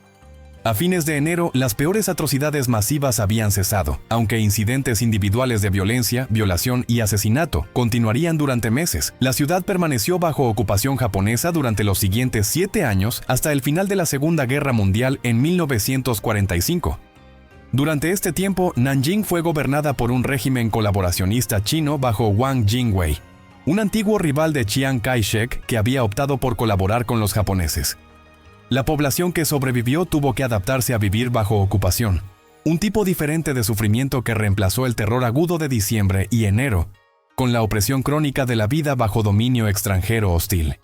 A fines de enero, las peores atrocidades masivas habían cesado, aunque incidentes individuales de violencia, violación y asesinato continuarían durante meses. La ciudad permaneció bajo ocupación japonesa durante los siguientes 7 años hasta el final de la Segunda Guerra Mundial en 1945. Durante este tiempo, Nanjing fue gobernada por un régimen colaboracionista chino bajo Wang Jingwei, un antiguo rival de Chiang Kai-shek que había optado por colaborar con los japoneses. La población que sobrevivió tuvo que adaptarse a vivir bajo ocupación, un tipo diferente de sufrimiento que reemplazó el terror agudo de diciembre y enero, con la opresión crónica de la vida bajo dominio extranjero hostil.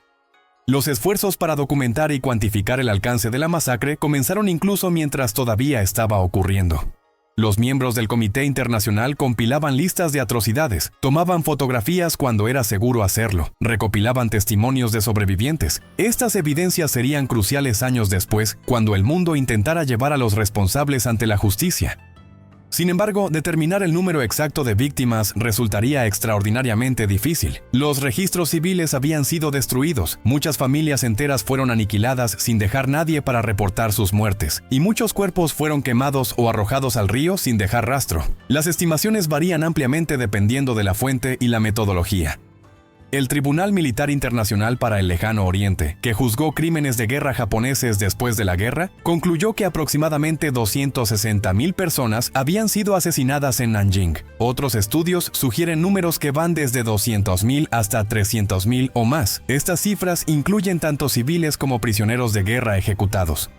Los esfuerzos para documentar y cuantificar el alcance de la masacre comenzaron incluso mientras todavía estaba ocurriendo. Los miembros del Comité Internacional compilaban listas de atrocidades, tomaban fotografías cuando era seguro hacerlo, recopilaban testimonios de sobrevivientes. Estas evidencias serían cruciales años después, cuando el mundo intentara llevar a los responsables ante la justicia. Sin embargo, determinar el número exacto de víctimas resultaría extraordinariamente difícil. Los registros civiles habían sido destruidos, muchas familias enteras fueron aniquiladas sin dejar nadie para reportar sus muertes, y muchos cuerpos fueron quemados o arrojados al río sin dejar rastro. Las estimaciones varían ampliamente dependiendo de la fuente y la metodología. El Tribunal Militar Internacional para el Lejano Oriente, que juzgó crímenes de guerra japoneses después de la guerra, concluyó que aproximadamente 260,000 personas habían sido asesinadas en Nanjing. Otros estudios sugieren números que van desde 200,000 hasta 300,000 o más. Estas cifras incluyen tanto civiles como prisioneros de guerra ejecutados.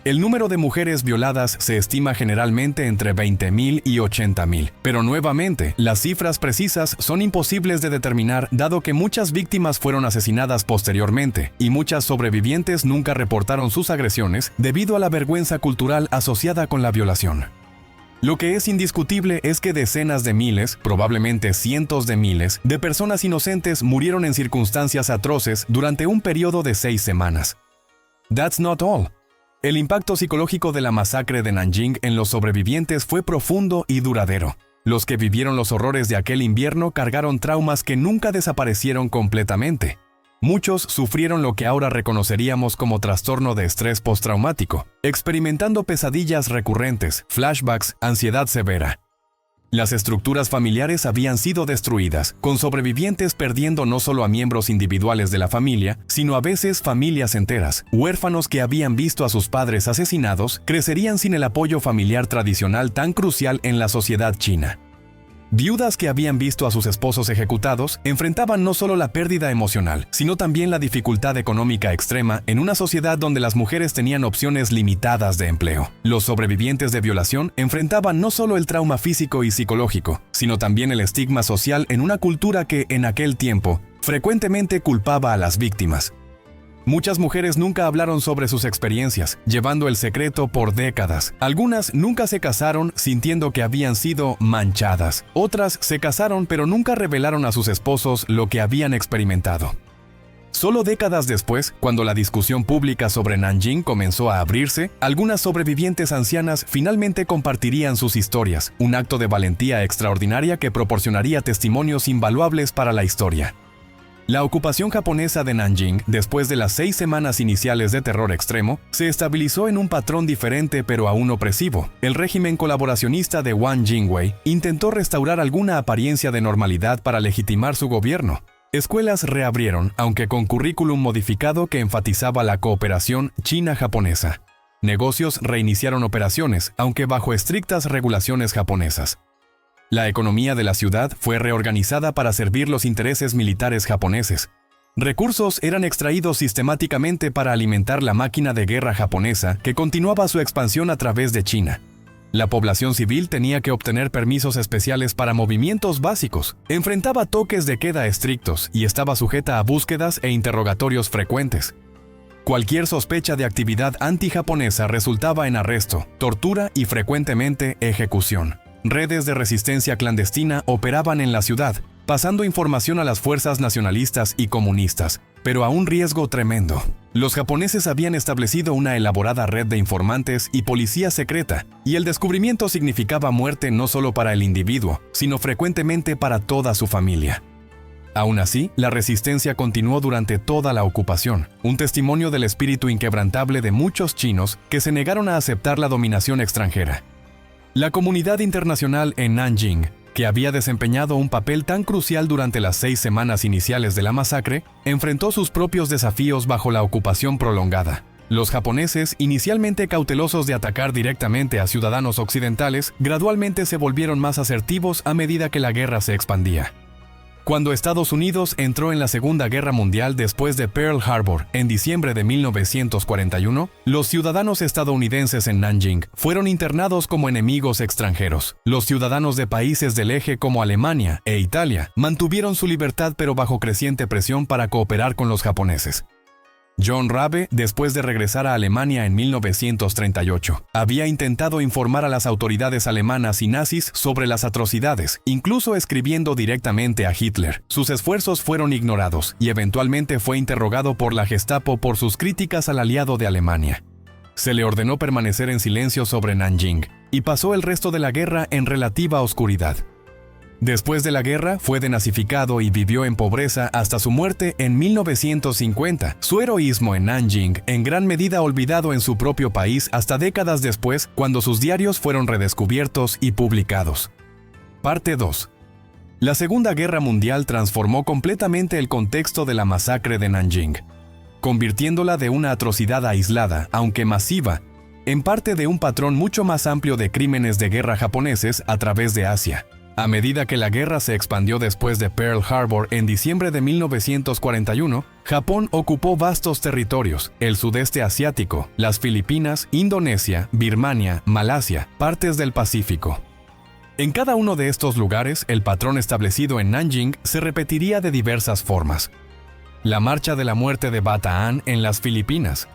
El número de mujeres violadas se estima generalmente entre 20,000 y 80,000, pero nuevamente, las cifras precisas son imposibles de determinar dado que muchas víctimas fueron asesinadas posteriormente y muchas sobrevivientes nunca reportaron sus agresiones debido a la vergüenza cultural asociada con la violación. Lo que es indiscutible es que decenas de miles, probablemente cientos de miles, de personas inocentes murieron en circunstancias atroces durante un periodo de 6 semanas. That's not all. El impacto psicológico de la masacre de Nanjing en los sobrevivientes fue profundo y duradero. Los que vivieron los horrores de aquel invierno cargaron traumas que nunca desaparecieron completamente. Muchos sufrieron lo que ahora reconoceríamos como trastorno de estrés postraumático, experimentando pesadillas recurrentes, flashbacks, ansiedad severa. Las estructuras familiares habían sido destruidas, con sobrevivientes perdiendo no solo a miembros individuales de la familia, sino a veces familias enteras. Huérfanos que habían visto a sus padres asesinados crecerían sin el apoyo familiar tradicional tan crucial en la sociedad china. Viudas que habían visto a sus esposos ejecutados enfrentaban no solo la pérdida emocional, sino también la dificultad económica extrema en una sociedad donde las mujeres tenían opciones limitadas de empleo. Los sobrevivientes de violación enfrentaban no solo el trauma físico y psicológico, sino también el estigma social en una cultura que, en aquel tiempo, frecuentemente culpaba a las víctimas. Muchas mujeres nunca hablaron sobre sus experiencias, llevando el secreto por décadas. Algunas nunca se casaron sintiendo que habían sido manchadas. Otras se casaron pero nunca revelaron a sus esposos lo que habían experimentado. Solo décadas después, cuando la discusión pública sobre Nanjing comenzó a abrirse, algunas sobrevivientes ancianas finalmente compartirían sus historias, un acto de valentía extraordinaria que proporcionaría testimonios invaluables para la historia. La ocupación japonesa de Nanjing, después de las 6 semanas iniciales de terror extremo, se estabilizó en un patrón diferente pero aún opresivo. El régimen colaboracionista de Wang Jingwei intentó restaurar alguna apariencia de normalidad para legitimar su gobierno. Escuelas reabrieron, aunque con currículum modificado que enfatizaba la cooperación china-japonesa. Negocios reiniciaron operaciones, aunque bajo estrictas regulaciones japonesas. La economía de la ciudad fue reorganizada para servir los intereses militares japoneses. Recursos eran extraídos sistemáticamente para alimentar la máquina de guerra japonesa que continuaba su expansión a través de China. La población civil tenía que obtener permisos especiales para movimientos básicos, enfrentaba toques de queda estrictos y estaba sujeta a búsquedas e interrogatorios frecuentes. Cualquier sospecha de actividad anti-japonesa resultaba en arresto, tortura y frecuentemente ejecución. Redes de resistencia clandestina operaban en la ciudad, pasando información a las fuerzas nacionalistas y comunistas, pero a un riesgo tremendo. Los japoneses habían establecido una elaborada red de informantes y policía secreta, y el descubrimiento significaba muerte no solo para el individuo, sino frecuentemente para toda su familia. Aún así, la resistencia continuó durante toda la ocupación, un testimonio del espíritu inquebrantable de muchos chinos que se negaron a aceptar la dominación extranjera. La comunidad internacional en Nanjing, que había desempeñado un papel tan crucial durante las 6 semanas iniciales de la masacre, enfrentó sus propios desafíos bajo la ocupación prolongada. Los japoneses, inicialmente cautelosos de atacar directamente a ciudadanos occidentales, gradualmente se volvieron más asertivos a medida que la guerra se expandía. Cuando Estados Unidos entró en la Segunda Guerra Mundial después de Pearl Harbor en diciembre de 1941, los ciudadanos estadounidenses en Nanjing fueron internados como enemigos extranjeros. Los ciudadanos de países del eje como Alemania e Italia mantuvieron su libertad pero bajo creciente presión para cooperar con los japoneses. John Rabe, después de regresar a Alemania en 1938, había intentado informar a las autoridades alemanas y nazis sobre las atrocidades, incluso escribiendo directamente a Hitler. Sus esfuerzos fueron ignorados y eventualmente fue interrogado por la Gestapo por sus críticas al aliado de Alemania. Se le ordenó permanecer en silencio sobre Nanjing y pasó el resto de la guerra en relativa oscuridad. Después de la guerra, fue denazificado y vivió en pobreza hasta su muerte en 1950. Su heroísmo en Nanjing, en gran medida olvidado en su propio país hasta décadas después, cuando sus diarios fueron redescubiertos y publicados. Parte 2. La Segunda Guerra Mundial transformó completamente el contexto de la masacre de Nanjing, convirtiéndola de una atrocidad aislada, aunque masiva, en parte de un patrón mucho más amplio de crímenes de guerra japoneses a través de Asia. A medida que la guerra se expandió después de Pearl Harbor en diciembre de 1941, Japón ocupó vastos territorios, el sudeste asiático, las Filipinas, Indonesia, Birmania, Malasia, partes del Pacífico. En cada uno de estos lugares, el patrón establecido en Nanjing se repetiría de diversas formas. La marcha de la muerte de Bataan en las Filipinas,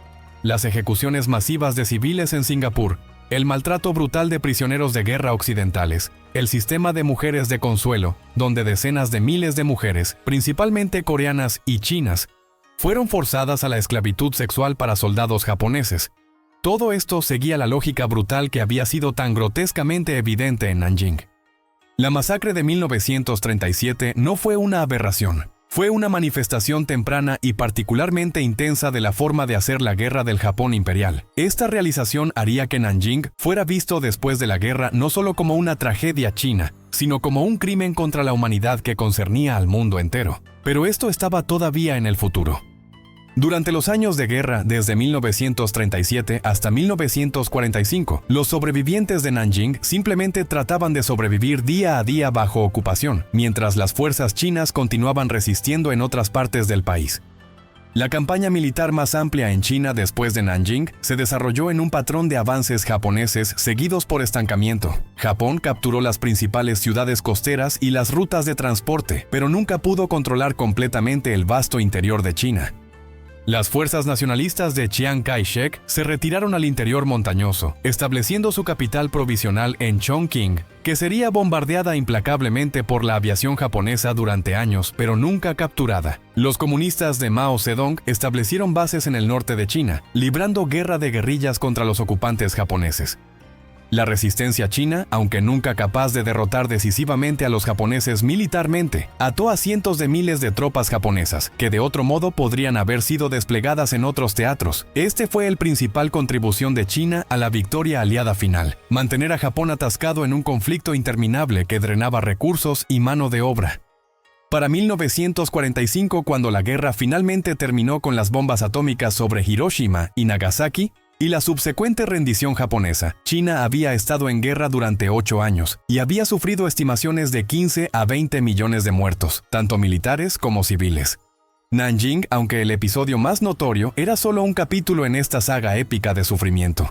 las ejecuciones masivas de civiles en Singapur, el maltrato brutal de prisioneros de guerra occidentales, el sistema de mujeres de consuelo, donde decenas de miles de mujeres, principalmente coreanas y chinas, fueron forzadas a la esclavitud sexual para soldados japoneses. Todo esto seguía la lógica brutal que había sido tan grotescamente evidente en Nanjing. La masacre de 1937 no fue una aberración. Fue una manifestación temprana y particularmente intensa de la forma de hacer la guerra del Japón imperial. Esta realización haría que Nanjing fuera visto después de la guerra no solo como una tragedia china, sino como un crimen contra la humanidad que concernía al mundo entero. Pero esto estaba todavía en el futuro. Durante los años de guerra, desde 1937 hasta 1945, los sobrevivientes de Nanjing simplemente trataban de sobrevivir día a día bajo ocupación, mientras las fuerzas chinas continuaban resistiendo en otras partes del país. La campaña militar más amplia en China después de Nanjing se desarrolló en un patrón de avances japoneses seguidos por estancamiento. Japón capturó las principales ciudades costeras y las rutas de transporte, pero nunca pudo controlar completamente el vasto interior de China. Las fuerzas nacionalistas de Chiang Kai-shek se retiraron al interior montañoso, estableciendo su capital provisional en Chongqing, que sería bombardeada implacablemente por la aviación japonesa durante años, pero nunca capturada. Los comunistas de Mao Zedong establecieron bases en el norte de China, librando guerra de guerrillas contra los ocupantes japoneses. La resistencia china, aunque nunca capaz de derrotar decisivamente a los japoneses militarmente, ató a cientos de miles de tropas japonesas, que de otro modo podrían haber sido desplegadas en otros teatros. Este fue el principal contribución de China a la victoria aliada final: mantener a Japón atascado en un conflicto interminable que drenaba recursos y mano de obra. Para 1945, cuando la guerra finalmente terminó con las bombas atómicas sobre Hiroshima y Nagasaki, y la subsecuente rendición japonesa, China había estado en guerra durante 8 años y había sufrido estimaciones de 15 a 20 millones de muertos, tanto militares como civiles. Nanjing, aunque el episodio más notorio, era solo un capítulo en esta saga épica de sufrimiento.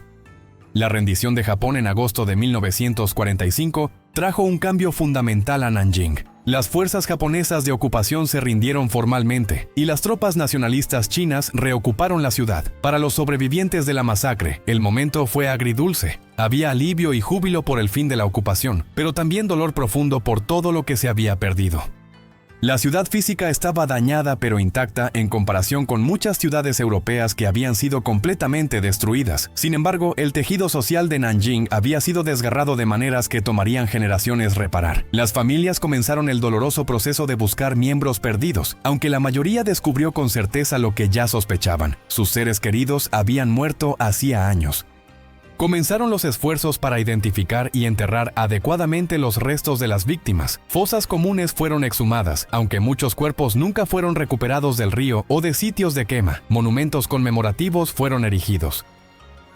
La rendición de Japón en agosto de 1945 trajo un cambio fundamental a Nanjing. Las fuerzas japonesas de ocupación se rindieron formalmente y las tropas nacionalistas chinas reocuparon la ciudad. Para los sobrevivientes de la masacre, el momento fue agridulce. Había alivio y júbilo por el fin de la ocupación, pero también dolor profundo por todo lo que se había perdido. La ciudad física estaba dañada pero intacta en comparación con muchas ciudades europeas que habían sido completamente destruidas. Sin embargo, el tejido social de Nanjing había sido desgarrado de maneras que tomarían generaciones reparar. Las familias comenzaron el doloroso proceso de buscar miembros perdidos, aunque la mayoría descubrió con certeza lo que ya sospechaban: sus seres queridos habían muerto hacía años. Comenzaron los esfuerzos para identificar y enterrar adecuadamente los restos de las víctimas. Fosas comunes fueron exhumadas, aunque muchos cuerpos nunca fueron recuperados del río o de sitios de quema. Monumentos conmemorativos fueron erigidos.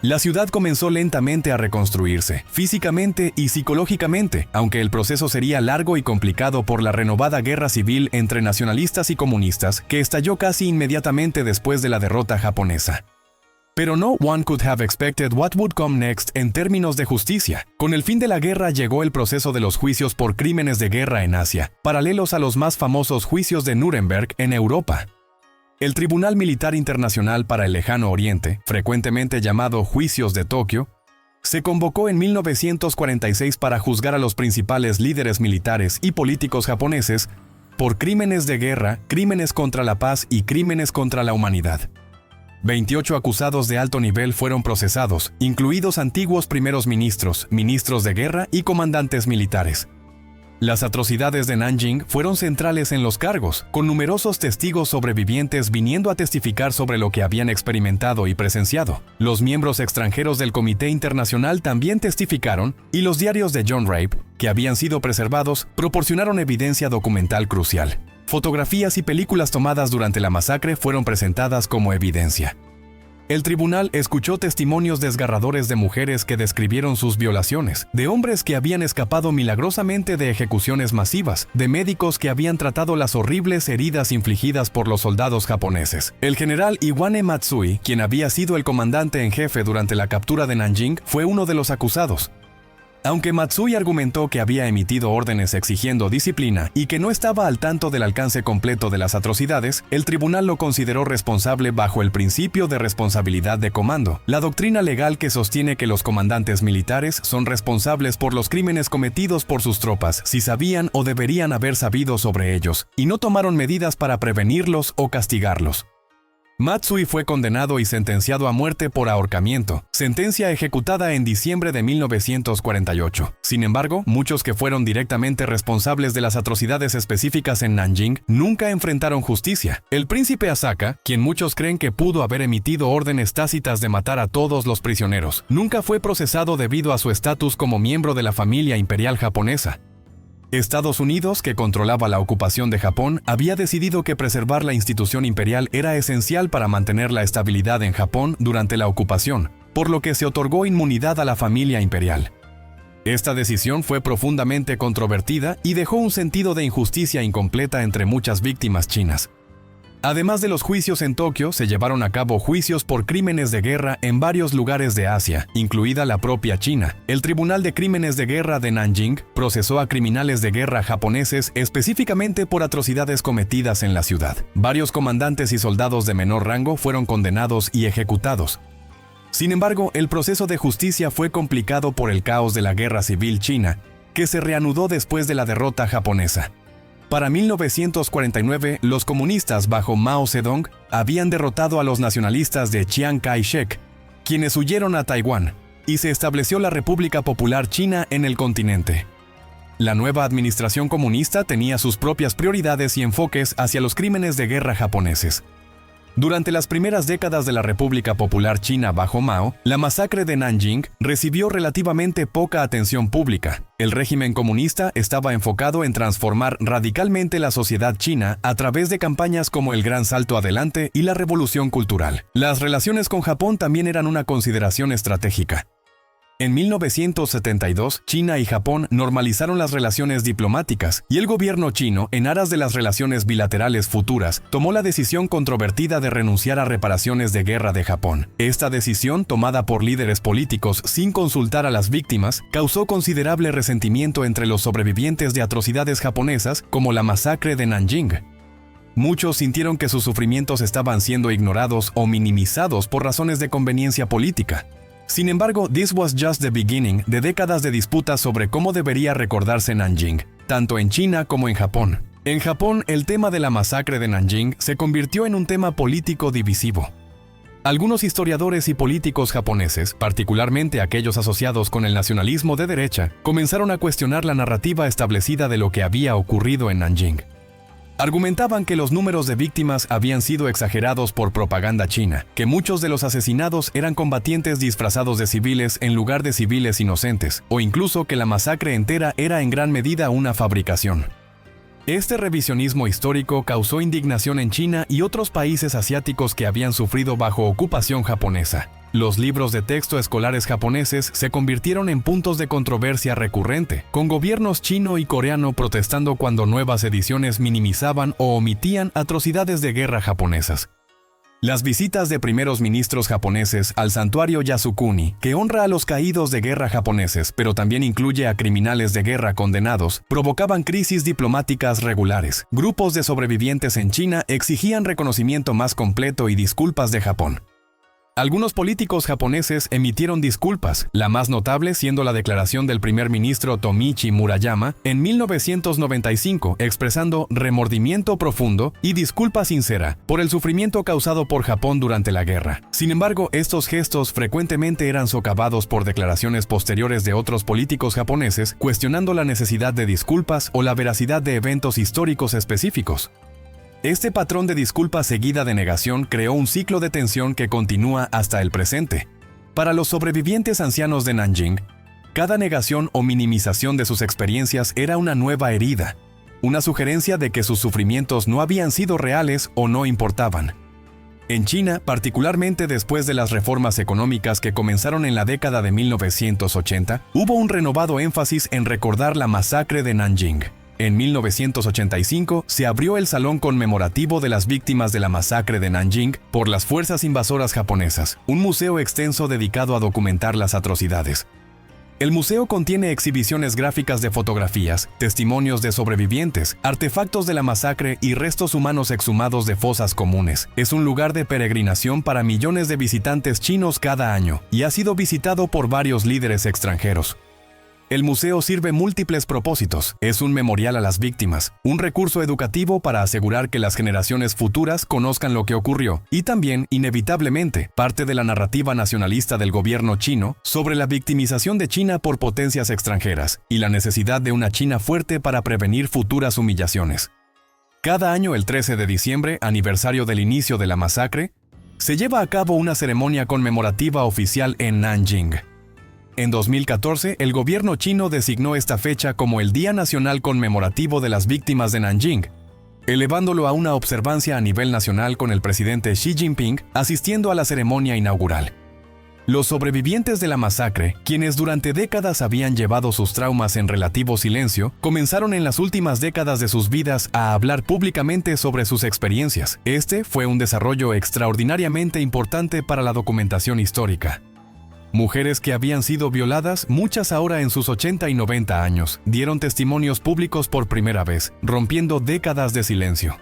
La ciudad comenzó lentamente a reconstruirse, físicamente y psicológicamente, aunque el proceso sería largo y complicado por la renovada guerra civil entre nacionalistas y comunistas, que estalló casi inmediatamente después de la derrota japonesa. Pero no one could have expected what would come next en términos de justicia. Con el fin de la guerra llegó el proceso de los juicios por crímenes de guerra en Asia, paralelos a los más famosos juicios de Nuremberg en Europa. El Tribunal Militar Internacional para el Lejano Oriente, frecuentemente llamado Juicios de Tokio, se convocó en 1946 para juzgar a los principales líderes militares y políticos japoneses por crímenes de guerra, crímenes contra la paz y crímenes contra la humanidad. 28 acusados de alto nivel fueron procesados, incluidos antiguos primeros ministros, ministros de guerra y comandantes militares. Las atrocidades de Nanjing fueron centrales en los cargos, con numerosos testigos sobrevivientes viniendo a testificar sobre lo que habían experimentado y presenciado. Los miembros extranjeros del Comité Internacional también testificaron, y los diarios de John Rape, que habían sido preservados, proporcionaron evidencia documental crucial. Fotografías y películas tomadas durante la masacre fueron presentadas como evidencia. El tribunal escuchó testimonios desgarradores de mujeres que describieron sus violaciones, de hombres que habían escapado milagrosamente de ejecuciones masivas, de médicos que habían tratado las horribles heridas infligidas por los soldados japoneses. El general Iwane Matsui, quien había sido el comandante en jefe durante la captura de Nanjing, fue uno de los acusados. Aunque Matsui argumentó que había emitido órdenes exigiendo disciplina y que no estaba al tanto del alcance completo de las atrocidades, el tribunal lo consideró responsable bajo el principio de responsabilidad de comando, la doctrina legal que sostiene que los comandantes militares son responsables por los crímenes cometidos por sus tropas si sabían o deberían haber sabido sobre ellos, y no tomaron medidas para prevenirlos o castigarlos. Matsui fue condenado y sentenciado a muerte por ahorcamiento, sentencia ejecutada en diciembre de 1948. Sin embargo, muchos que fueron directamente responsables de las atrocidades específicas en Nanjing nunca enfrentaron justicia. El príncipe Asaka, quien muchos creen que pudo haber emitido órdenes tácitas de matar a todos los prisioneros, nunca fue procesado debido a su estatus como miembro de la familia imperial japonesa. Estados Unidos, que controlaba la ocupación de Japón, había decidido que preservar la institución imperial era esencial para mantener la estabilidad en Japón durante la ocupación, por lo que se otorgó inmunidad a la familia imperial. Esta decisión fue profundamente controvertida y dejó un sentido de injusticia incompleta entre muchas víctimas chinas. Además de los juicios en Tokio, se llevaron a cabo juicios por crímenes de guerra en varios lugares de Asia, incluida la propia China. El Tribunal de Crímenes de Guerra de Nanjing procesó a criminales de guerra japoneses específicamente por atrocidades cometidas en la ciudad. Varios comandantes y soldados de menor rango fueron condenados y ejecutados. Sin embargo, el proceso de justicia fue complicado por el caos de la Guerra Civil China, que se reanudó después de la derrota japonesa. Para 1949, los comunistas bajo Mao Zedong habían derrotado a los nacionalistas de Chiang Kai-shek, quienes huyeron a Taiwán, y se estableció la República Popular China en el continente. La nueva administración comunista tenía sus propias prioridades y enfoques hacia los crímenes de guerra japoneses. Durante las primeras décadas de la República Popular China bajo Mao, la masacre de Nanjing recibió relativamente poca atención pública. El régimen comunista estaba enfocado en transformar radicalmente la sociedad china a través de campañas como el Gran Salto Adelante y la Revolución Cultural. Las relaciones con Japón también eran una consideración estratégica. En 1972, China y Japón normalizaron las relaciones diplomáticas y el gobierno chino, en aras de las relaciones bilaterales futuras, tomó la decisión controvertida de renunciar a reparaciones de guerra de Japón. Esta decisión, tomada por líderes políticos sin consultar a las víctimas, causó considerable resentimiento entre los sobrevivientes de atrocidades japonesas como la masacre de Nanjing. Muchos sintieron que sus sufrimientos estaban siendo ignorados o minimizados por razones de conveniencia política. Sin embargo, this was just the beginning de décadas de disputas sobre cómo debería recordarse Nanjing, tanto en China como en Japón. En Japón, el tema de la masacre de Nanjing se convirtió en un tema político divisivo. Algunos historiadores y políticos japoneses, particularmente aquellos asociados con el nacionalismo de derecha, comenzaron a cuestionar la narrativa establecida de lo que había ocurrido en Nanjing. Argumentaban que los números de víctimas habían sido exagerados por propaganda china, que muchos de los asesinados eran combatientes disfrazados de civiles en lugar de civiles inocentes, o incluso que la masacre entera era en gran medida una fabricación. Este revisionismo histórico causó indignación en China y otros países asiáticos que habían sufrido bajo ocupación japonesa. Los libros de texto escolares japoneses se convirtieron en puntos de controversia recurrente, con gobiernos chino y coreano protestando cuando nuevas ediciones minimizaban o omitían atrocidades de guerra japonesas. Las visitas de primeros ministros japoneses al santuario Yasukuni, que honra a los caídos de guerra japoneses, pero también incluye a criminales de guerra condenados, provocaban crisis diplomáticas regulares. Grupos de sobrevivientes en China exigían reconocimiento más completo y disculpas de Japón. Algunos políticos japoneses emitieron disculpas, la más notable siendo la declaración del primer ministro Tomichi Murayama en 1995, expresando remordimiento profundo y disculpa sincera por el sufrimiento causado por Japón durante la guerra. Sin embargo, estos gestos frecuentemente eran socavados por declaraciones posteriores de otros políticos japoneses, cuestionando la necesidad de disculpas o la veracidad de eventos históricos específicos. Este patrón de disculpa seguida de negación creó un ciclo de tensión que continúa hasta el presente. Para los sobrevivientes ancianos de Nanjing, cada negación o minimización de sus experiencias era una nueva herida, una sugerencia de que sus sufrimientos no habían sido reales o no importaban. En China, particularmente después de las reformas económicas que comenzaron en la década de 1980, hubo un renovado énfasis en recordar la masacre de Nanjing. En 1985 se abrió el Salón Conmemorativo de las Víctimas de la Masacre de Nanjing por las fuerzas invasoras japonesas, un museo extenso dedicado a documentar las atrocidades. El museo contiene exhibiciones gráficas de fotografías, testimonios de sobrevivientes, artefactos de la masacre y restos humanos exhumados de fosas comunes. Es un lugar de peregrinación para millones de visitantes chinos cada año y ha sido visitado por varios líderes extranjeros. El museo sirve múltiples propósitos. Es un memorial a las víctimas, un recurso educativo para asegurar que las generaciones futuras conozcan lo que ocurrió, y también, inevitablemente, parte de la narrativa nacionalista del gobierno chino sobre la victimización de China por potencias extranjeras y la necesidad de una China fuerte para prevenir futuras humillaciones. Cada año, el 13 de diciembre, aniversario del inicio de la masacre, se lleva a cabo una ceremonia conmemorativa oficial en Nanjing. En 2014, el gobierno chino designó esta fecha como el Día Nacional Conmemorativo de las Víctimas de Nanjing, elevándolo a una observancia a nivel nacional con el presidente Xi Jinping asistiendo a la ceremonia inaugural. Los sobrevivientes de la masacre, quienes durante décadas habían llevado sus traumas en relativo silencio, comenzaron en las últimas décadas de sus vidas a hablar públicamente sobre sus experiencias. Este fue un desarrollo extraordinariamente importante para la documentación histórica. Mujeres que habían sido violadas, muchas ahora en sus 80 y 90 años, dieron testimonios públicos por primera vez, rompiendo décadas de silencio.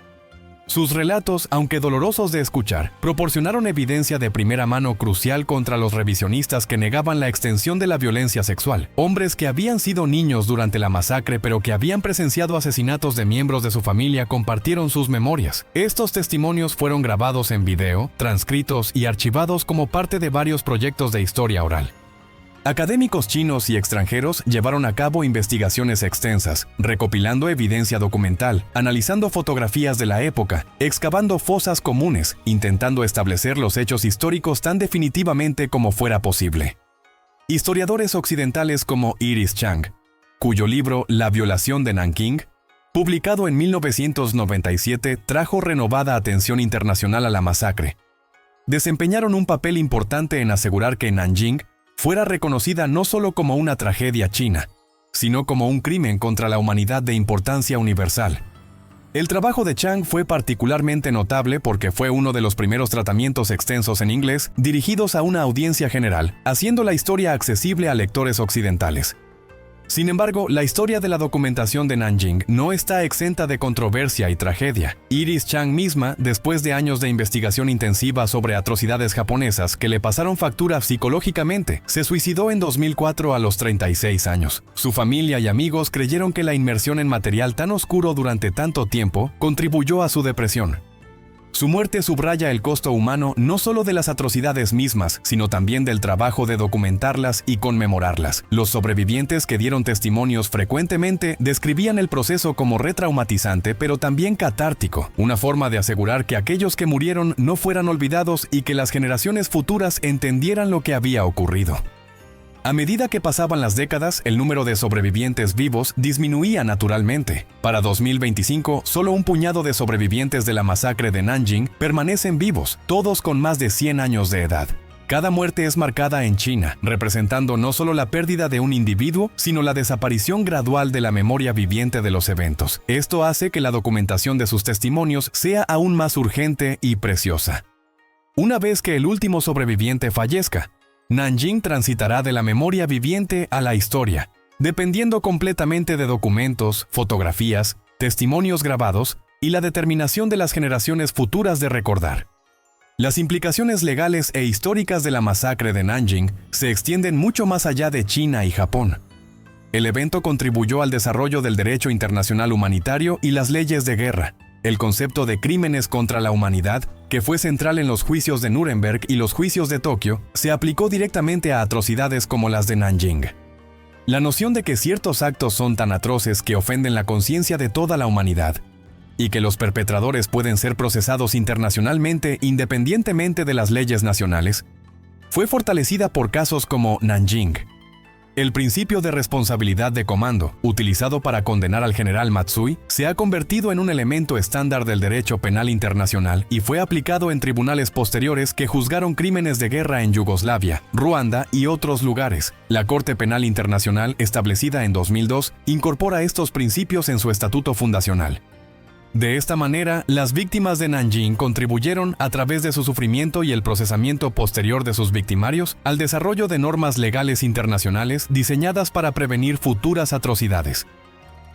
Sus relatos, aunque dolorosos de escuchar, proporcionaron evidencia de primera mano crucial contra los revisionistas que negaban la extensión de la violencia sexual. Hombres que habían sido niños durante la masacre pero que habían presenciado asesinatos de miembros de su familia compartieron sus memorias. Estos testimonios fueron grabados en video, transcritos y archivados como parte de varios proyectos de historia oral. Académicos chinos y extranjeros llevaron a cabo investigaciones extensas, recopilando evidencia documental, analizando fotografías de la época, excavando fosas comunes, intentando establecer los hechos históricos tan definitivamente como fuera posible. Historiadores occidentales como Iris Chang, cuyo libro La violación de Nanking, publicado en 1997, trajo renovada atención internacional a la masacre, desempeñaron un papel importante en asegurar que Nanjing fuera reconocida no solo como una tragedia china, sino como un crimen contra la humanidad de importancia universal. El trabajo de Chang fue particularmente notable porque fue uno de los primeros tratamientos extensos en inglés dirigidos a una audiencia general, haciendo la historia accesible a lectores occidentales. Sin embargo, la historia de la documentación de Nanjing no está exenta de controversia y tragedia. Iris Chang misma, después de años de investigación intensiva sobre atrocidades japonesas que le pasaron factura psicológicamente, se suicidó en 2004 a los 36 años. Su familia y amigos creyeron que la inmersión en material tan oscuro durante tanto tiempo contribuyó a su depresión. Su muerte subraya el costo humano no solo de las atrocidades mismas, sino también del trabajo de documentarlas y conmemorarlas. Los sobrevivientes que dieron testimonios frecuentemente describían el proceso como retraumatizante, pero también catártico, una forma de asegurar que aquellos que murieron no fueran olvidados y que las generaciones futuras entendieran lo que había ocurrido. A medida que pasaban las décadas, el número de sobrevivientes vivos disminuía naturalmente. Para 2025, solo un puñado de sobrevivientes de la masacre de Nanjing permanecen vivos, todos con más de 100 años de edad. Cada muerte es marcada en China, representando no solo la pérdida de un individuo, sino la desaparición gradual de la memoria viviente de los eventos. Esto hace que la documentación de sus testimonios sea aún más urgente y preciosa. Una vez que el último sobreviviente fallezca, Nanjing transitará de la memoria viviente a la historia, dependiendo completamente de documentos, fotografías, testimonios grabados y la determinación de las generaciones futuras de recordar. Las implicaciones legales e históricas de la masacre de Nanjing se extienden mucho más allá de China y Japón. El evento contribuyó al desarrollo del derecho internacional humanitario y las leyes de guerra. El concepto de crímenes contra la humanidad, que fue central en los juicios de Nuremberg y los juicios de Tokio, se aplicó directamente a atrocidades como las de Nanjing. La noción de que ciertos actos son tan atroces que ofenden la conciencia de toda la humanidad, y que los perpetradores pueden ser procesados internacionalmente independientemente de las leyes nacionales, fue fortalecida por casos como Nanjing. El principio de responsabilidad de comando, utilizado para condenar al general Matsui, se ha convertido en un elemento estándar del derecho penal internacional y fue aplicado en tribunales posteriores que juzgaron crímenes de guerra en Yugoslavia, Ruanda y otros lugares. La Corte Penal Internacional, establecida en 2002, incorpora estos principios en su estatuto fundacional. De esta manera, las víctimas de Nanjing contribuyeron, a través de su sufrimiento y el procesamiento posterior de sus victimarios, al desarrollo de normas legales internacionales diseñadas para prevenir futuras atrocidades.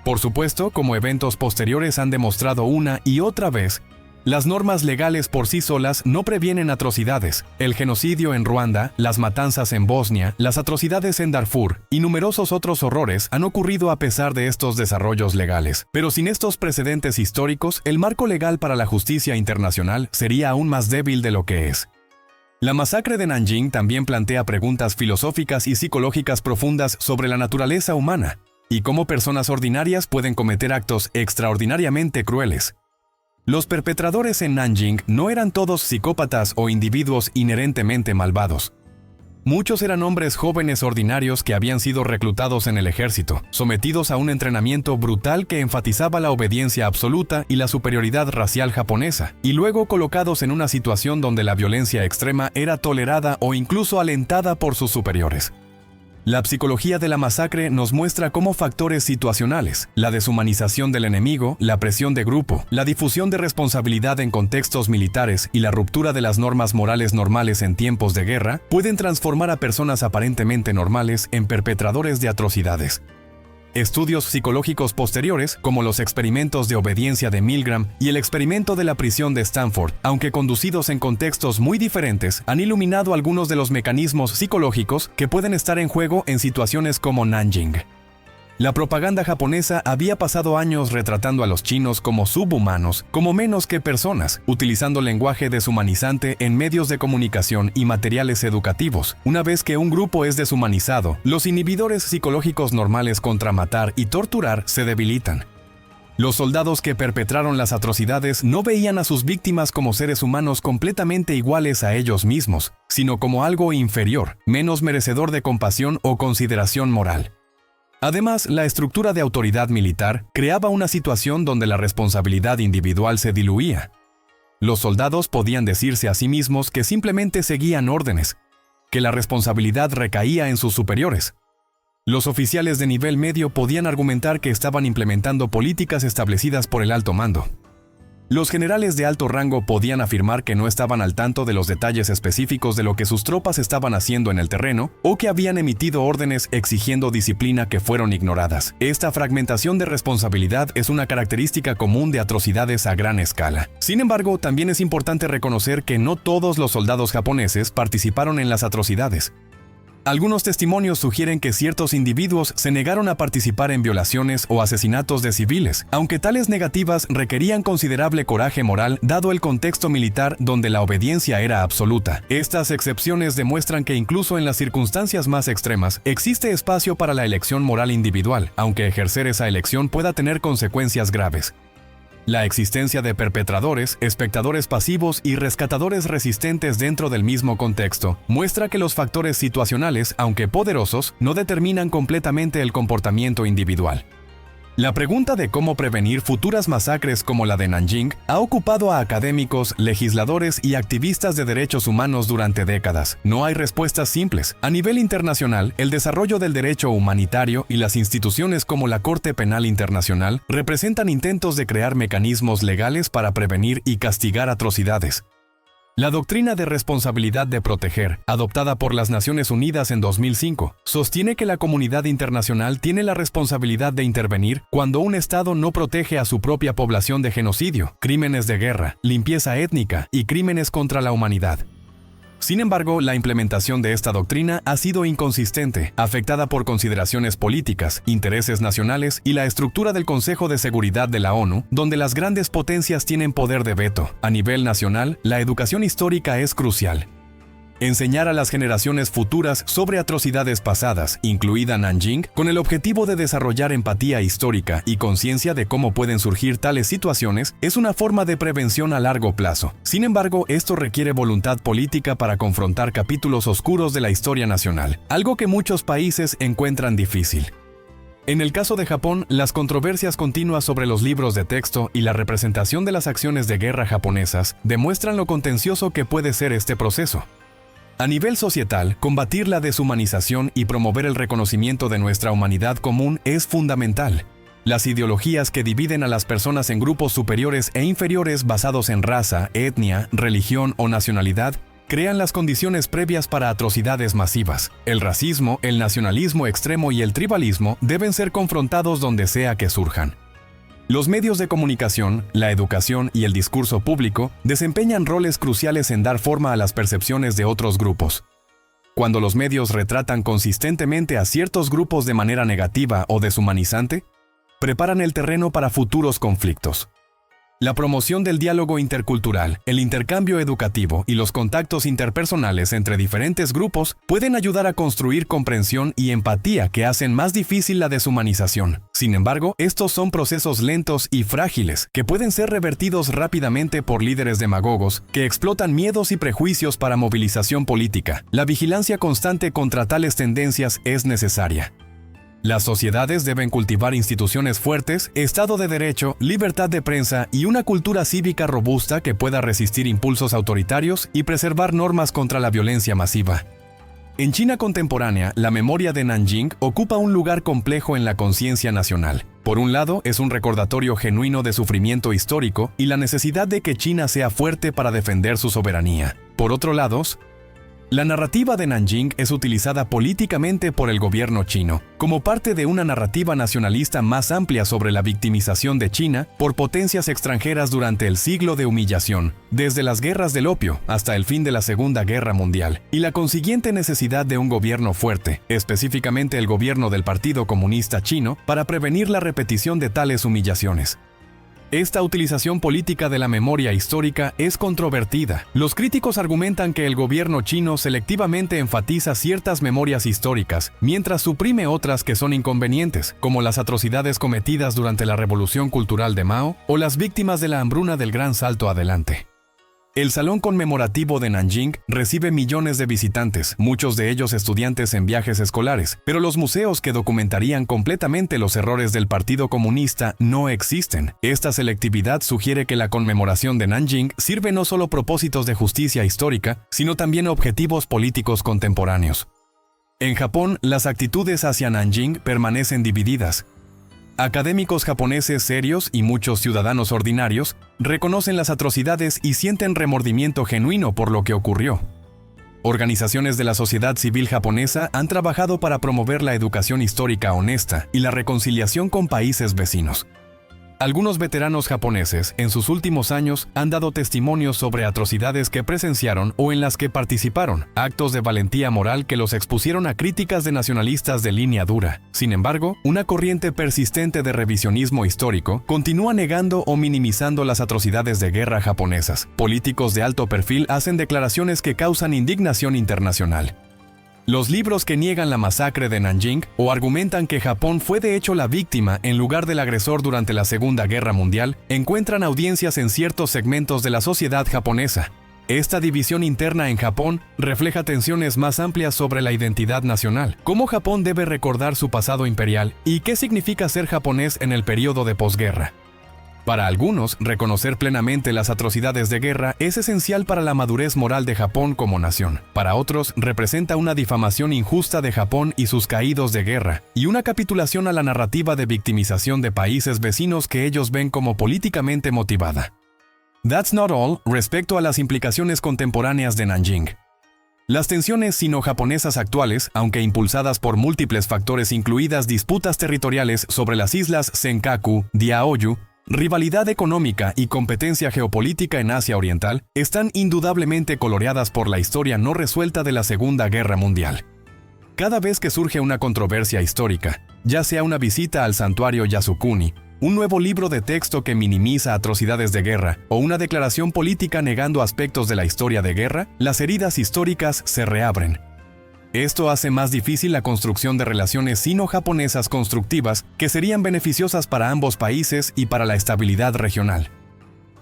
Por supuesto, como eventos posteriores han demostrado una y otra vez, las normas legales por sí solas no previenen atrocidades. El genocidio en Ruanda, las matanzas en Bosnia, las atrocidades en Darfur y numerosos otros horrores han ocurrido a pesar de estos desarrollos legales. Pero sin estos precedentes históricos, el marco legal para la justicia internacional sería aún más débil de lo que es. La masacre de Nanjing también plantea preguntas filosóficas y psicológicas profundas sobre la naturaleza humana y cómo personas ordinarias pueden cometer actos extraordinariamente crueles. Los perpetradores en Nanjing no eran todos psicópatas o individuos inherentemente malvados. Muchos eran hombres jóvenes ordinarios que habían sido reclutados en el ejército, sometidos a un entrenamiento brutal que enfatizaba la obediencia absoluta y la superioridad racial japonesa, y luego colocados en una situación donde la violencia extrema era tolerada o incluso alentada por sus superiores. La psicología de la masacre nos muestra cómo factores situacionales, la deshumanización del enemigo, la presión de grupo, la difusión de responsabilidad en contextos militares y la ruptura de las normas morales normales en tiempos de guerra, pueden transformar a personas aparentemente normales en perpetradores de atrocidades. Estudios psicológicos posteriores, como los experimentos de obediencia de Milgram y el experimento de la prisión de Stanford, aunque conducidos en contextos muy diferentes, han iluminado algunos de los mecanismos psicológicos que pueden estar en juego en situaciones como Nanjing. La propaganda japonesa había pasado años retratando a los chinos como subhumanos, como menos que personas, utilizando lenguaje deshumanizante en medios de comunicación y materiales educativos. Una vez que un grupo es deshumanizado, los inhibidores psicológicos normales contra matar y torturar se debilitan. Los soldados que perpetraron las atrocidades no veían a sus víctimas como seres humanos completamente iguales a ellos mismos, sino como algo inferior, menos merecedor de compasión o consideración moral. Además, la estructura de autoridad militar creaba una situación donde la responsabilidad individual se diluía. Los soldados podían decirse a sí mismos que simplemente seguían órdenes, que la responsabilidad recaía en sus superiores. Los oficiales de nivel medio podían argumentar que estaban implementando políticas establecidas por el alto mando. Los generales de alto rango podían afirmar que no estaban al tanto de los detalles específicos de lo que sus tropas estaban haciendo en el terreno o que habían emitido órdenes exigiendo disciplina que fueron ignoradas. Esta fragmentación de responsabilidad es una característica común de atrocidades a gran escala. Sin embargo, también es importante reconocer que no todos los soldados japoneses participaron en las atrocidades. Algunos testimonios sugieren que ciertos individuos se negaron a participar en violaciones o asesinatos de civiles, aunque tales negativas requerían considerable coraje moral dado el contexto militar donde la obediencia era absoluta. Estas excepciones demuestran que incluso en las circunstancias más extremas existe espacio para la elección moral individual, aunque ejercer esa elección pueda tener consecuencias graves. La existencia de perpetradores, espectadores pasivos y rescatadores resistentes dentro del mismo contexto muestra que los factores situacionales, aunque poderosos, no determinan completamente el comportamiento individual. La pregunta de cómo prevenir futuras masacres como la de Nanjing ha ocupado a académicos, legisladores y activistas de derechos humanos durante décadas. No hay respuestas simples. A nivel internacional, el desarrollo del derecho humanitario y las instituciones como la Corte Penal Internacional representan intentos de crear mecanismos legales para prevenir y castigar atrocidades. La doctrina de responsabilidad de proteger, adoptada por las Naciones Unidas en 2005, sostiene que la comunidad internacional tiene la responsabilidad de intervenir cuando un Estado no protege a su propia población de genocidio, crímenes de guerra, limpieza étnica y crímenes contra la humanidad. Sin embargo, la implementación de esta doctrina ha sido inconsistente, afectada por consideraciones políticas, intereses nacionales y la estructura del Consejo de Seguridad de la ONU, donde las grandes potencias tienen poder de veto. A nivel nacional, la educación histórica es crucial. Enseñar a las generaciones futuras sobre atrocidades pasadas, incluida Nanjing, con el objetivo de desarrollar empatía histórica y conciencia de cómo pueden surgir tales situaciones, es una forma de prevención a largo plazo. Sin embargo, esto requiere voluntad política para confrontar capítulos oscuros de la historia nacional, algo que muchos países encuentran difícil. En el caso de Japón, las controversias continuas sobre los libros de texto y la representación de las acciones de guerra japonesas demuestran lo contencioso que puede ser este proceso. A nivel societal, combatir la deshumanización y promover el reconocimiento de nuestra humanidad común es fundamental. Las ideologías que dividen a las personas en grupos superiores e inferiores basados en raza, etnia, religión o nacionalidad crean las condiciones previas para atrocidades masivas. El racismo, el nacionalismo extremo y el tribalismo deben ser confrontados donde sea que surjan. Los medios de comunicación, la educación y el discurso público desempeñan roles cruciales en dar forma a las percepciones de otros grupos. Cuando los medios retratan consistentemente a ciertos grupos de manera negativa o deshumanizante, preparan el terreno para futuros conflictos. La promoción del diálogo intercultural, el intercambio educativo y los contactos interpersonales entre diferentes grupos pueden ayudar a construir comprensión y empatía que hacen más difícil la deshumanización. Sin embargo, estos son procesos lentos y frágiles que pueden ser revertidos rápidamente por líderes demagogos que explotan miedos y prejuicios para movilización política. La vigilancia constante contra tales tendencias es necesaria. Las sociedades deben cultivar instituciones fuertes, Estado de Derecho, libertad de prensa y una cultura cívica robusta que pueda resistir impulsos autoritarios y preservar normas contra la violencia masiva. En China contemporánea, la memoria de Nanjing ocupa un lugar complejo en la conciencia nacional. Por un lado, es un recordatorio genuino de sufrimiento histórico y la necesidad de que China sea fuerte para defender su soberanía. Por otro lado, la narrativa de Nanjing es utilizada políticamente por el gobierno chino, como parte de una narrativa nacionalista más amplia sobre la victimización de China por potencias extranjeras durante el siglo de humillación, desde las guerras del opio hasta el fin de la Segunda Guerra Mundial, y la consiguiente necesidad de un gobierno fuerte, específicamente el gobierno del Partido Comunista Chino, para prevenir la repetición de tales humillaciones. Esta utilización política de la memoria histórica es controvertida. Los críticos argumentan que el gobierno chino selectivamente enfatiza ciertas memorias históricas, mientras suprime otras que son inconvenientes, como las atrocidades cometidas durante la Revolución Cultural de Mao o las víctimas de la hambruna del Gran Salto Adelante. El Salón Conmemorativo de Nanjing recibe millones de visitantes, muchos de ellos estudiantes en viajes escolares, pero los museos que documentarían completamente los errores del Partido Comunista no existen. Esta selectividad sugiere que la conmemoración de Nanjing sirve no solo propósitos de justicia histórica, sino también objetivos políticos contemporáneos. En Japón, las actitudes hacia Nanjing permanecen divididas. Académicos japoneses serios y muchos ciudadanos ordinarios reconocen las atrocidades y sienten remordimiento genuino por lo que ocurrió. Organizaciones de la sociedad civil japonesa han trabajado para promover la educación histórica honesta y la reconciliación con países vecinos. Algunos veteranos japoneses en sus últimos años han dado testimonios sobre atrocidades que presenciaron o en las que participaron, actos de valentía moral que los expusieron a críticas de nacionalistas de línea dura. Sin embargo, una corriente persistente de revisionismo histórico continúa negando o minimizando las atrocidades de guerra japonesas. Políticos de alto perfil hacen declaraciones que causan indignación internacional. Los libros que niegan la masacre de Nanjing o argumentan que Japón fue de hecho la víctima en lugar del agresor durante la Segunda Guerra Mundial encuentran audiencias en ciertos segmentos de la sociedad japonesa. Esta división interna en Japón refleja tensiones más amplias sobre la identidad nacional, cómo Japón debe recordar su pasado imperial y qué significa ser japonés en el periodo de posguerra. Para algunos, reconocer plenamente las atrocidades de guerra es esencial para la madurez moral de Japón como nación. Para otros, representa una difamación injusta de Japón y sus caídos de guerra, y una capitulación a la narrativa de victimización de países vecinos que ellos ven como políticamente motivada. That's not all respecto a las implicaciones contemporáneas de Nanjing. Las tensiones sino-japonesas actuales, aunque impulsadas por múltiples factores incluidas disputas territoriales sobre las islas Senkaku, Diaoyu, rivalidad económica y competencia geopolítica en Asia Oriental, están indudablemente coloreadas por la historia no resuelta de la Segunda Guerra Mundial. Cada vez que surge una controversia histórica, ya sea una visita al santuario Yasukuni, un nuevo libro de texto que minimiza atrocidades de guerra o una declaración política negando aspectos de la historia de guerra, las heridas históricas se reabren. Esto hace más difícil la construcción de relaciones sino-japonesas constructivas que serían beneficiosas para ambos países y para la estabilidad regional.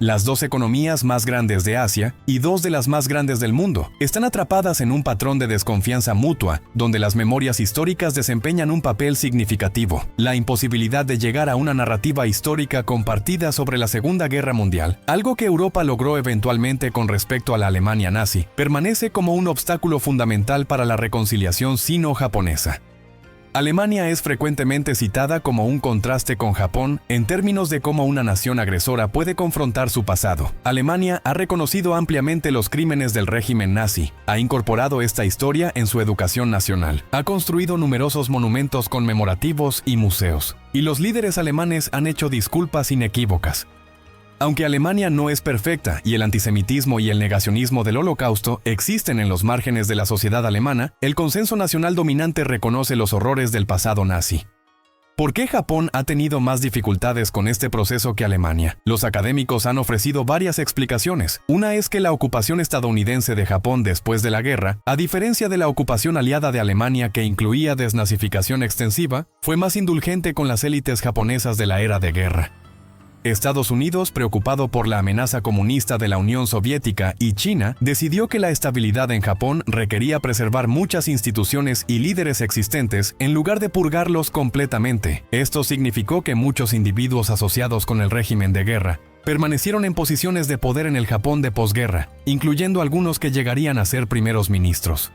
Las dos economías más grandes de Asia y dos de las más grandes del mundo están atrapadas en un patrón de desconfianza mutua, donde las memorias históricas desempeñan un papel significativo. La imposibilidad de llegar a una narrativa histórica compartida sobre la Segunda Guerra Mundial, algo que Europa logró eventualmente con respecto a la Alemania nazi, permanece como un obstáculo fundamental para la reconciliación sino-japonesa. Alemania es frecuentemente citada como un contraste con Japón en términos de cómo una nación agresora puede confrontar su pasado. Alemania ha reconocido ampliamente los crímenes del régimen nazi, ha incorporado esta historia en su educación nacional, ha construido numerosos monumentos conmemorativos y museos, y los líderes alemanes han hecho disculpas inequívocas. Aunque Alemania no es perfecta y el antisemitismo y el negacionismo del Holocausto existen en los márgenes de la sociedad alemana, el consenso nacional dominante reconoce los horrores del pasado nazi. ¿Por qué Japón ha tenido más dificultades con este proceso que Alemania? Los académicos han ofrecido varias explicaciones. Una es que la ocupación estadounidense de Japón después de la guerra, a diferencia de la ocupación aliada de Alemania que incluía desnazificación extensiva, fue más indulgente con las élites japonesas de la era de guerra. Estados Unidos, preocupado por la amenaza comunista de la Unión Soviética y China, decidió que la estabilidad en Japón requería preservar muchas instituciones y líderes existentes en lugar de purgarlos completamente. Esto significó que muchos individuos asociados con el régimen de guerra permanecieron en posiciones de poder en el Japón de posguerra, incluyendo algunos que llegarían a ser primeros ministros.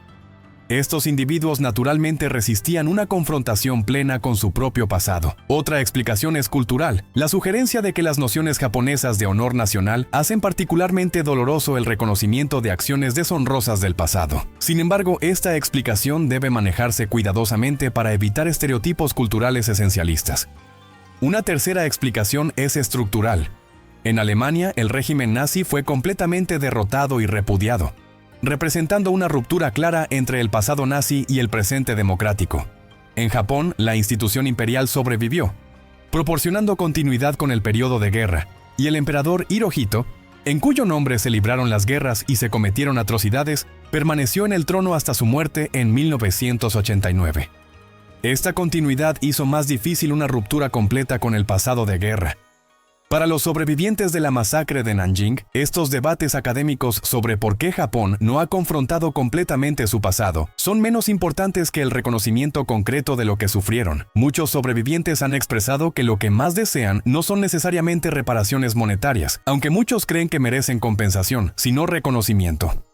Estos individuos naturalmente resistían una confrontación plena con su propio pasado. Otra explicación es cultural, la sugerencia de que las nociones japonesas de honor nacional hacen particularmente doloroso el reconocimiento de acciones deshonrosas del pasado. Sin embargo, esta explicación debe manejarse cuidadosamente para evitar estereotipos culturales esencialistas. Una tercera explicación es estructural. En Alemania, el régimen nazi fue completamente derrotado y repudiado, representando una ruptura clara entre el pasado nazi y el presente democrático. En Japón, la institución imperial sobrevivió, proporcionando continuidad con el periodo de guerra, y el emperador Hirohito, en cuyo nombre se libraron las guerras y se cometieron atrocidades, permaneció en el trono hasta su muerte en 1989. Esta continuidad hizo más difícil una ruptura completa con el pasado de guerra. Para los sobrevivientes de la masacre de Nanjing, estos debates académicos sobre por qué Japón no ha confrontado completamente su pasado son menos importantes que el reconocimiento concreto de lo que sufrieron. Muchos sobrevivientes han expresado que lo que más desean no son necesariamente reparaciones monetarias, aunque muchos creen que merecen compensación, sino reconocimiento.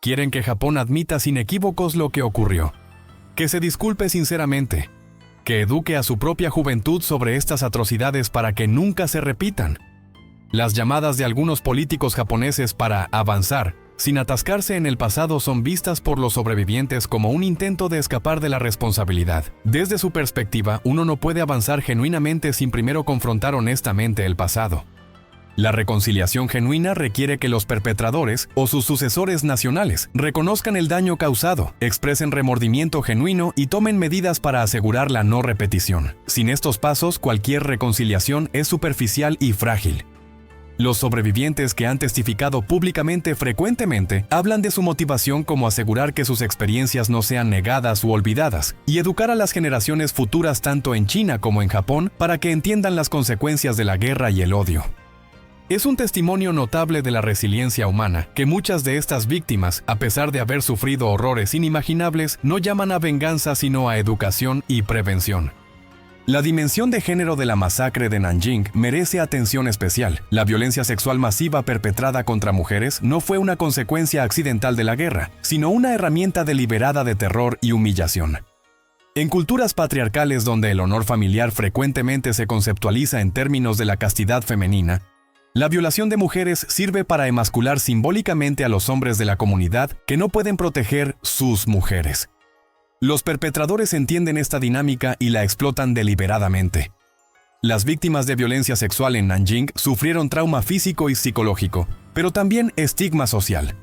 Quieren que Japón admita sin equívocos lo que ocurrió, que se disculpe sinceramente, que eduque a su propia juventud sobre estas atrocidades para que nunca se repitan. Las llamadas de algunos políticos japoneses para avanzar, sin atascarse en el pasado, son vistas por los sobrevivientes como un intento de escapar de la responsabilidad. Desde su perspectiva, uno no puede avanzar genuinamente sin primero confrontar honestamente el pasado. La reconciliación genuina requiere que los perpetradores o sus sucesores nacionales reconozcan el daño causado, expresen remordimiento genuino y tomen medidas para asegurar la no repetición. Sin estos pasos, cualquier reconciliación es superficial y frágil. Los sobrevivientes que han testificado públicamente frecuentemente hablan de su motivación como asegurar que sus experiencias no sean negadas u olvidadas y educar a las generaciones futuras tanto en China como en Japón para que entiendan las consecuencias de la guerra y el odio. Es un testimonio notable de la resiliencia humana que muchas de estas víctimas, a pesar de haber sufrido horrores inimaginables, no llaman a venganza sino a educación y prevención. La dimensión de género de la masacre de Nanjing merece atención especial. La violencia sexual masiva perpetrada contra mujeres no fue una consecuencia accidental de la guerra, sino una herramienta deliberada de terror y humillación. En culturas patriarcales donde el honor familiar frecuentemente se conceptualiza en términos de la castidad femenina, la violación de mujeres sirve para emascular simbólicamente a los hombres de la comunidad que no pueden proteger sus mujeres. Los perpetradores entienden esta dinámica y la explotan deliberadamente. Las víctimas de violencia sexual en Nanjing sufrieron trauma físico y psicológico, pero también estigma social.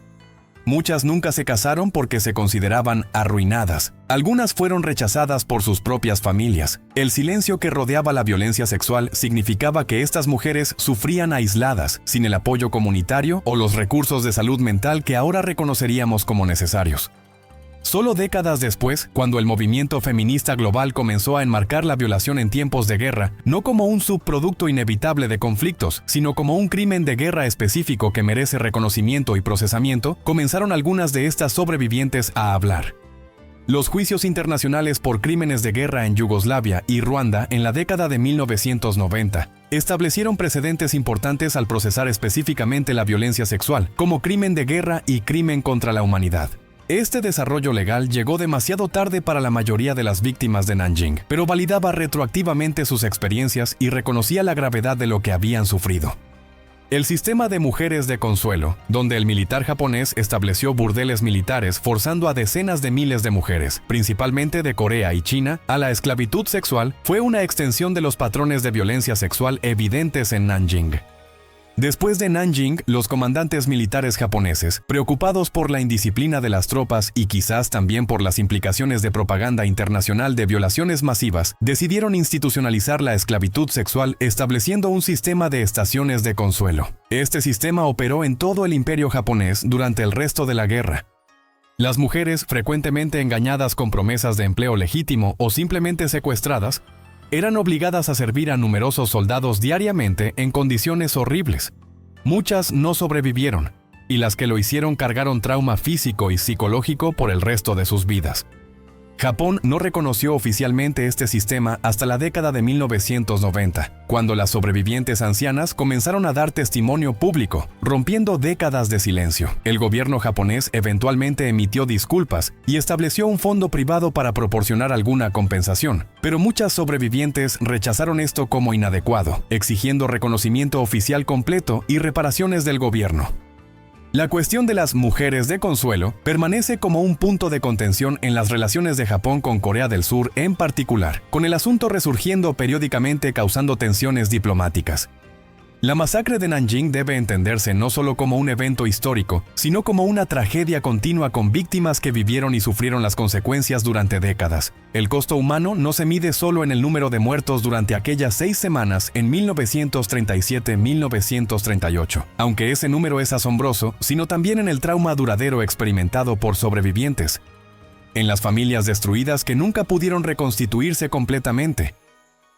Muchas nunca se casaron porque se consideraban arruinadas. Algunas fueron rechazadas por sus propias familias. El silencio que rodeaba la violencia sexual significaba que estas mujeres sufrían aisladas, sin el apoyo comunitario o los recursos de salud mental que ahora reconoceríamos como necesarios. Solo décadas después, cuando el movimiento feminista global comenzó a enmarcar la violación en tiempos de guerra, no como un subproducto inevitable de conflictos, sino como un crimen de guerra específico que merece reconocimiento y procesamiento, comenzaron algunas de estas sobrevivientes a hablar. Los juicios internacionales por crímenes de guerra en Yugoslavia y Ruanda en la década de 1990 establecieron precedentes importantes al procesar específicamente la violencia sexual como crimen de guerra y crimen contra la humanidad. Este desarrollo legal llegó demasiado tarde para la mayoría de las víctimas de Nanjing, pero validaba retroactivamente sus experiencias y reconocía la gravedad de lo que habían sufrido. El sistema de mujeres de consuelo, donde el militar japonés estableció burdeles militares forzando a decenas de miles de mujeres, principalmente de Corea y China, a la esclavitud sexual, fue una extensión de los patrones de violencia sexual evidentes en Nanjing. Después de Nanjing, los comandantes militares japoneses, preocupados por la indisciplina de las tropas y quizás también por las implicaciones de propaganda internacional de violaciones masivas, decidieron institucionalizar la esclavitud sexual estableciendo un sistema de estaciones de consuelo. Este sistema operó en todo el imperio japonés durante el resto de la guerra. Las mujeres, frecuentemente engañadas con promesas de empleo legítimo o simplemente secuestradas, eran obligadas a servir a numerosos soldados diariamente en condiciones horribles. Muchas no sobrevivieron, y las que lo hicieron cargaron trauma físico y psicológico por el resto de sus vidas. Japón no reconoció oficialmente este sistema hasta la década de 1990, cuando las sobrevivientes ancianas comenzaron a dar testimonio público, rompiendo décadas de silencio. El gobierno japonés eventualmente emitió disculpas y estableció un fondo privado para proporcionar alguna compensación, pero muchas sobrevivientes rechazaron esto como inadecuado, exigiendo reconocimiento oficial completo y reparaciones del gobierno. La cuestión de las mujeres de consuelo permanece como un punto de contención en las relaciones de Japón con Corea del Sur en particular, con el asunto resurgiendo periódicamente causando tensiones diplomáticas. La masacre de Nanjing debe entenderse no solo como un evento histórico, sino como una tragedia continua con víctimas que vivieron y sufrieron las consecuencias durante décadas. El costo humano no se mide solo en el número de muertos durante aquellas 6 semanas en 1937-1938, aunque ese número es asombroso, sino también en el trauma duradero experimentado por sobrevivientes, en las familias destruidas que nunca pudieron reconstituirse completamente,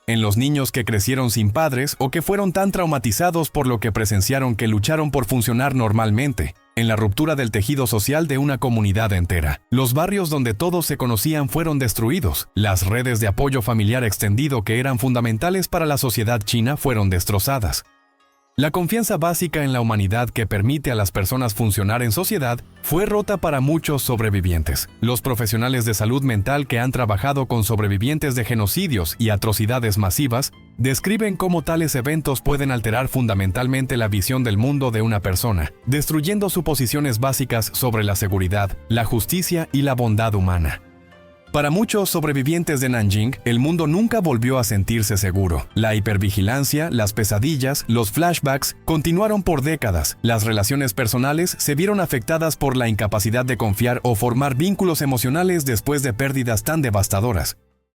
en los niños que crecieron sin padres o que fueron tan traumatizados por lo que presenciaron que lucharon por funcionar normalmente, en la ruptura del tejido social de una comunidad entera. Los barrios donde todos se conocían fueron destruidos, las redes de apoyo familiar extendido que eran fundamentales para la sociedad china fueron destrozadas. La confianza básica en la humanidad que permite a las personas funcionar en sociedad fue rota para muchos sobrevivientes. Los profesionales de salud mental que han trabajado con sobrevivientes de genocidios y atrocidades masivas describen cómo tales eventos pueden alterar fundamentalmente la visión del mundo de una persona, destruyendo suposiciones básicas sobre la seguridad, la justicia y la bondad humana. Para muchos sobrevivientes de Nanjing, el mundo nunca volvió a sentirse seguro. La hipervigilancia, las pesadillas, los flashbacks continuaron por décadas. Las relaciones personales se vieron afectadas por la incapacidad de confiar o formar vínculos emocionales después de pérdidas tan devastadoras.